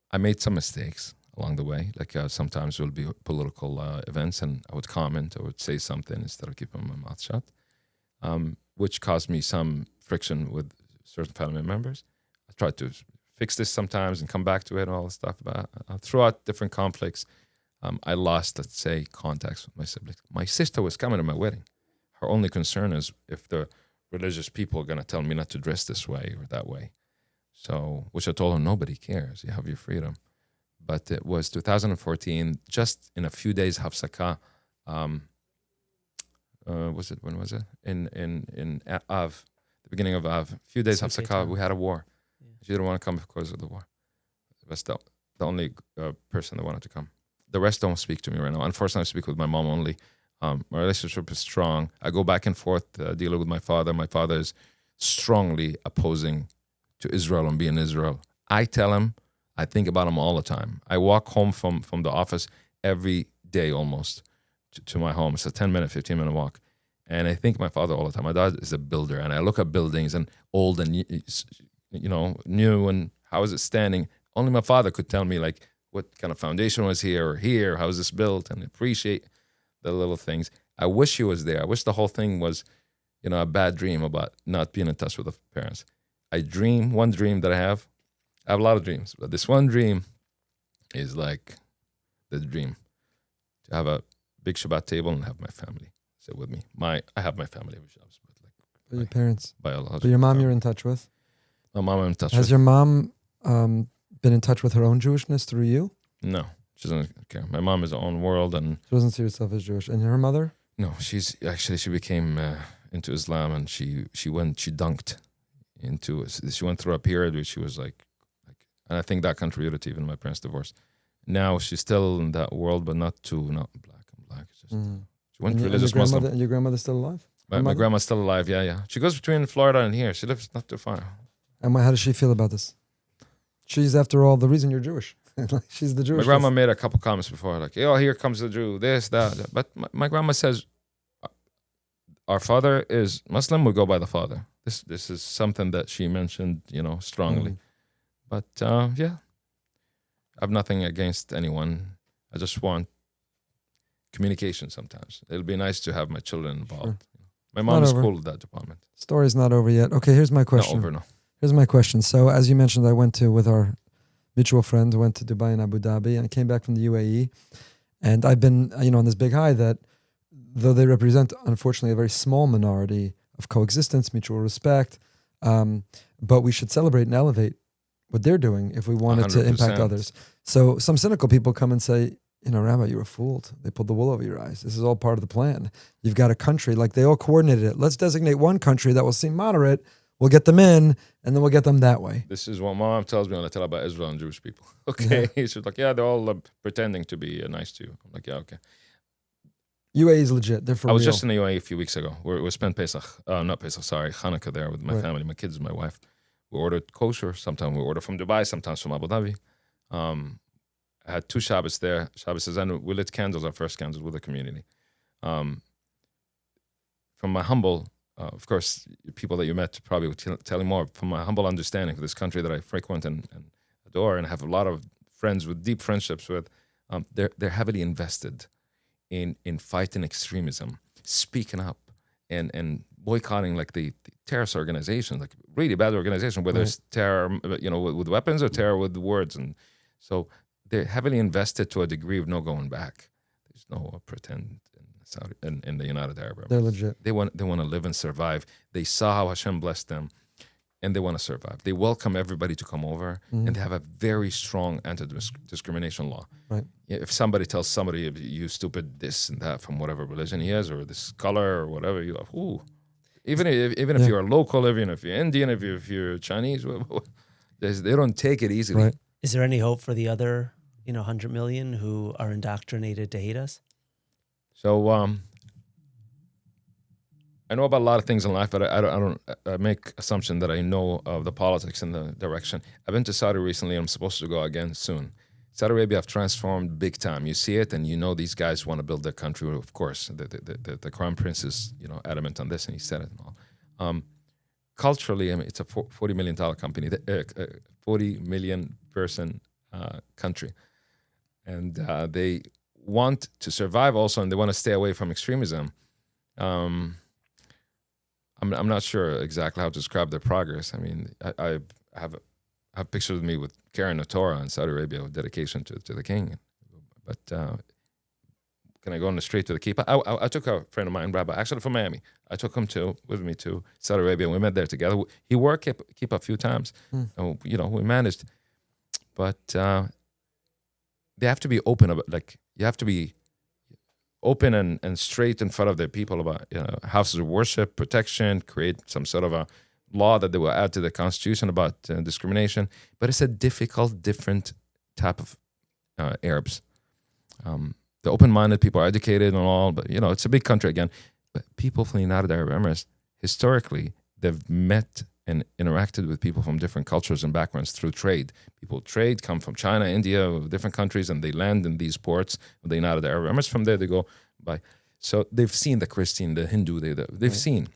I made some mistakes along the way. Like sometimes it would be political events, and I would comment, I would say something instead of keeping my mouth shut, which caused me some friction with certain family members. I tried to fix this sometimes and come back to it and all this stuff. But throughout different conflicts, I lost, let's say, contacts with my siblings. My sister was coming to my wedding. Her only concern is if the religious people are going to tell me not to dress this way or that way. So, which I told her, nobody cares. You have your freedom. But it was 2014, just in a few days, Hafsaka, when was it? In Av, the beginning of Av, a few days Hafsaka, we had a war. Yeah. She didn't want to come because of the war. That's the only person that wanted to come. The rest don't speak to me right now. Unfortunately, I speak with my mom only. My relationship is strong. I go back and forth dealing with my father. My father is strongly opposing to Israel and being Israel. I tell him, I think about him all the time. I walk home from the office every day almost to my home. It's a 10-minute, 15-minute walk. And I think my father all the time. My dad is a builder, and I look at buildings and old and new, and how is it standing? Only my father could tell me like what kind of foundation was here, how is this built, and appreciate the little things. I wish he was there. I wish the whole thing was, a bad dream about not being in touch with the parents. One dream that I have a lot of dreams, but this one dream is like the dream to have a big Shabbat table and have my family sit with me. I have my family every Shabbos, but your parents, biological. But your mom, you're in touch with. My mom, I'm in touch. Has your mom been in touch with her own Jewishness through you? No, she doesn't care. My mom is her own world, and she doesn't see herself as Jewish. And her mother? No, she became into Islam, and she dunked into it. She went through a period where she was like, and I think that contributed to even my parents' divorce. Now she's still in that world, but not black and black. It's just, she went religious Muslim. And your grandmother's still alive? My grandma's still alive, yeah. She goes between Florida and here. She lives not too far. And how does she feel about this? She's, after all, the reason you're Jewish. She's the Jewish. My grandma made a couple comments before, like, here comes the Jew, this, that. But my grandma says, our father is Muslim, we go by the father. This is something that she mentioned, strongly. But, I have nothing against anyone. I just want communication sometimes. It'll be nice to have my children involved. Sure. My mom is cool with that department. Story's not over yet. Okay, here's my question. Not over, no. Here's my question. So, as you mentioned, I went with our mutual friend, went to Dubai and Abu Dhabi, and I came back from the UAE. And I've been, on this big high that though they represent, unfortunately, a very small minority of coexistence, mutual respect, but we should celebrate and elevate what they're doing if we wanted 100%. To impact others. So some cynical people come and say, Rabbi, you were fooled. They pulled the wool over your eyes. This is all part of the plan. You've got a country, like they all coordinated it. Let's designate one country that will seem moderate. We'll get them in, and then we'll get them that way. This is what my mom tells me when I tell about Israel and Jewish people. Okay. Yeah. She's like, they're all pretending to be nice to you. I'm like, okay. UAE is legit. They're for real. I was just in the UAE a few weeks ago. We spent Hanukkah there with my family, my kids and my wife. We ordered kosher. Sometimes we order from Dubai, sometimes from Abu Dhabi. I had 2 Shabbos there. Shabbos is, and we lit candles, our first candles with the community. From my humble, of course, people that you met probably would tell you more. From my humble understanding of this country that I frequent and adore and have a lot of friends with deep friendships with, they're heavily invested in fighting extremism, speaking up, and boycotting like the terrorist organizations, like really bad organizations, whether it's terror, with weapons or terror with words. And so they're heavily invested to a degree of no going back. There's no pretend in the United Arab Emirates. They're legit. They want to live and survive. They saw how Hashem blessed them, and they want to survive. They welcome everybody to come over, and they have a very strong anti-discrimination law. Right. If somebody tells somebody, you stupid this and that from whatever religion he is, or this color or whatever, you're like, ooh. Even if you're local, even if you're Indian, if you're Chinese, they don't take it easily. Right. Is there any hope for the other 100 million who are indoctrinated to hate us? So I know about a lot of things in life, but I don't make assumption that I know of the politics and the direction. I've been to Saudi recently. I'm supposed to go again soon. Saudi Arabia have transformed big time. You see it, and you know these guys want to build their country. Of course, the crown prince is adamant on this, and he said it and all. Culturally, I mean, it's a $40 million company, 40 million person country, and they want to survive also, and they want to stay away from extremism. I'm not sure exactly how to describe their progress. I mean, I have pictures of me with carrying a Torah in Saudi Arabia with dedication to the king. But can I go on the street to the kippah? I took a friend of mine, Rabbi, actually from Miami. I took him with me to Saudi Arabia. We met there together. He wore kippah a few times. And, we managed. But they have to be open about, you have to be open and straight in front of the people about houses of worship, protection, create some sort of a law that they will add to the constitution about discrimination. But it's a different type of Arabs. The open-minded people are educated and all, but it's a big country again. But people from the United Arab Emirates, historically, they've met and interacted with people from different cultures and backgrounds through trade. People come from China, India, different countries, and they land in these ports with the United Arab Emirates. From there, they go by. So they've seen the Christian, the Hindu, they've seen.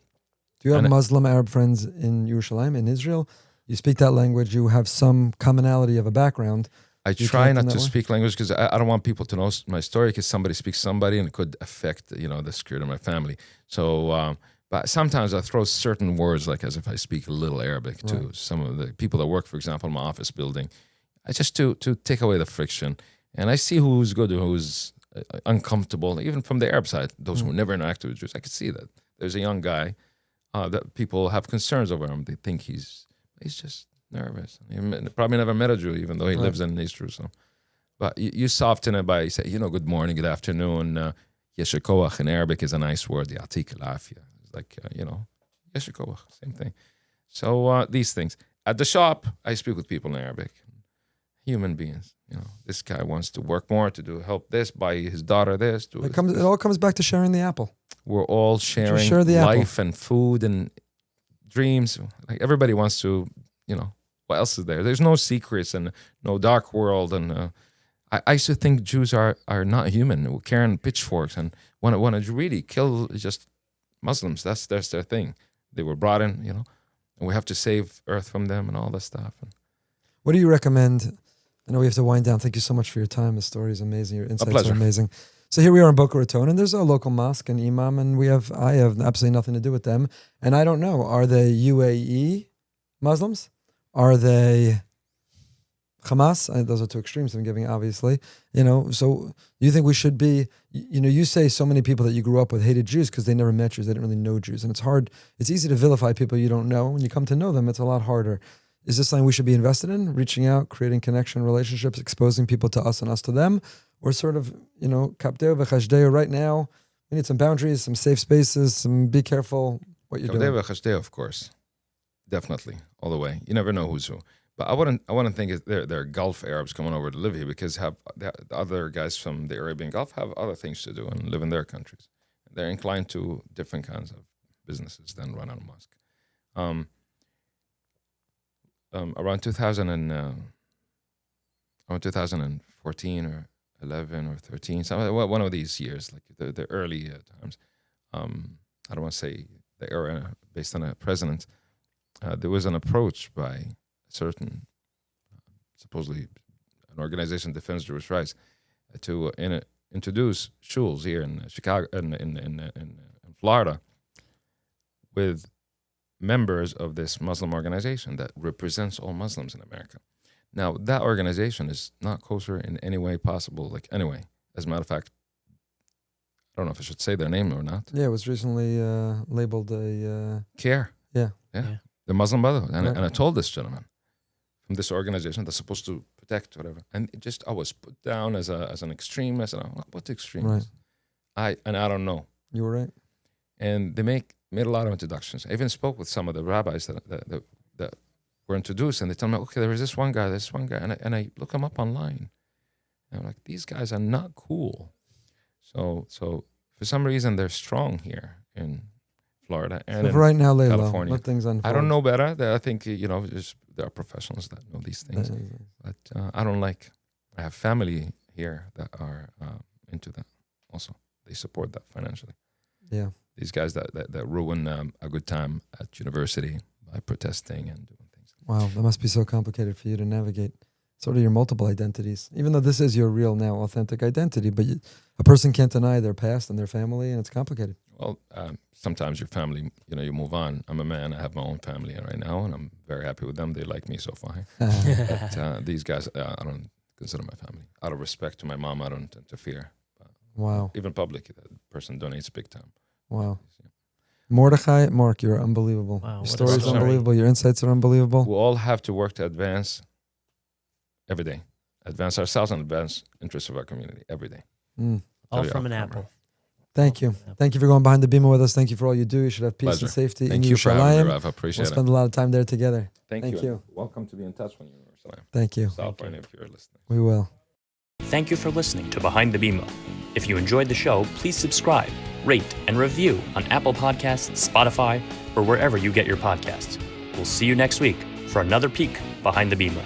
Do you have Muslim Arab friends in Yerushalayim, in Israel? You speak that language. You have some commonality of a background. I try not to speak language because I don't want people to know my story, because somebody speaks somebody and it could affect the security of my family. So, but sometimes I throw certain words, like as if I speak a little Arabic to some of the people that work, for example, in my office building. I just to take away the friction, and I see who's good, who's uncomfortable, even from the Arab side. Those who never interacted with Jews, I can see that there's a young guy that people have concerns over him. They think he's just nervous. He probably never met a Jew, even though he lives in East Jerusalem. But you soften it by say, good morning, good afternoon. Yeshikoach in Arabic is a nice word. Yatik al-afia. It's like, Yeshikoach, same thing. So these things. At the shop, I speak with people in Arabic. Human beings. This guy wants to work more to help this, buy his daughter this. It all comes back to sharing the apple. We're all sharing life and food and dreams. Like everybody wants to, what else is there? There's no secrets and no dark world. And I used to think Jews are not human, carrying pitchforks and want to really kill just Muslims. That's their thing. They were brought in, and we have to save Earth from them and all this stuff. What do you recommend? I know we have to wind down. Thank you so much for your time. The story is amazing. Your insights are amazing. So here we are in Boca Raton, and there's a local mosque and imam, and I have absolutely nothing to do with them. And I don't know, are they UAE Muslims? Are they Hamas? Those are two extremes I'm giving, obviously. So you think we should be, you say so many people that you grew up with hated Jews because they never met Jews, they didn't really know Jews. And it's easy to vilify people you don't know. When you come to know them, it's a lot harder. Is this something we should be invested in? Reaching out, creating connection, relationships, exposing people to us and us to them? Or sort of, kapdeo v'chashdeo right now, we need some boundaries, some safe spaces, some be careful what you're doing. Kapdeo v'chashdeo, of course. Definitely, all the way. You never know who's who. But I wouldn't think they're Gulf Arabs coming over to live here, because the other guys from the Arabian Gulf have other things to do and live in their countries. They're inclined to different kinds of businesses than run a mosque. Around 2014 or 11 or 13, one of these years, like the early times. I don't want to say the era based on a president. There was an approach by a certain, supposedly an organization that defends Jewish rights, to introduce shuls here in Chicago, in Florida, with members of this Muslim organization that represents all Muslims in America. Now, that organization is not kosher in any way possible. Anyway, as a matter of fact, I don't know if I should say their name or not. Yeah, it was recently labeled a... CARE. Yeah. The Muslim Brotherhood. And, Right. and I told this gentleman from this organization that's supposed to protect whatever. And I was put down as an extremist. And I'm like, what's extremist? I don't know. You were right. And they made a lot of introductions. I even spoke with some of the rabbis that were introduced, and they tell me, okay, there is this one guy, and I look them up online. And I'm like, these guys are not cool. So for some reason, they're strong here in Florida and in right now, California. Let things unfold. I don't know better. I think, there are professionals that know these things. But I don't like, I have family here that are into that also. They support that financially. Yeah. These guys that ruin a good time at university by protesting and doing things. Wow, that must be so complicated for you to navigate. Sort of your multiple identities, even though this is your real now authentic identity, but a person can't deny their past and their family, and it's complicated. Well, sometimes your family, you move on. I'm a man. I have my own family right now, and I'm very happy with them. They like me so far. But these guys, I don't consider my family. Out of respect to my mom, I don't interfere. Wow. Even public, that person donates big time. Wow. Mordechai, Mark, you're unbelievable. Wow, your story is story. unbelievable. Your insights are unbelievable. We all have to work to advance every day. Advance ourselves and advance interests of our community every day. All from an apple. Thank you. Thank you for going behind the Bima with us. Thank you for all you do. You should have peace Pleasure. and safety Thank in you for having me, Yerushalayim. Rav. I appreciate We'll spend a lot of time there together. Thank Thank you. Welcome to be in touch when you're in Yerushalayim. Thank you. South Point, if you're listening. We will. Thank you for listening to Behind the Bima. If you enjoyed the show, please subscribe, rate, and review on Apple Podcasts, Spotify, or wherever you get your podcasts. We'll see you next week for another peek behind the Bima.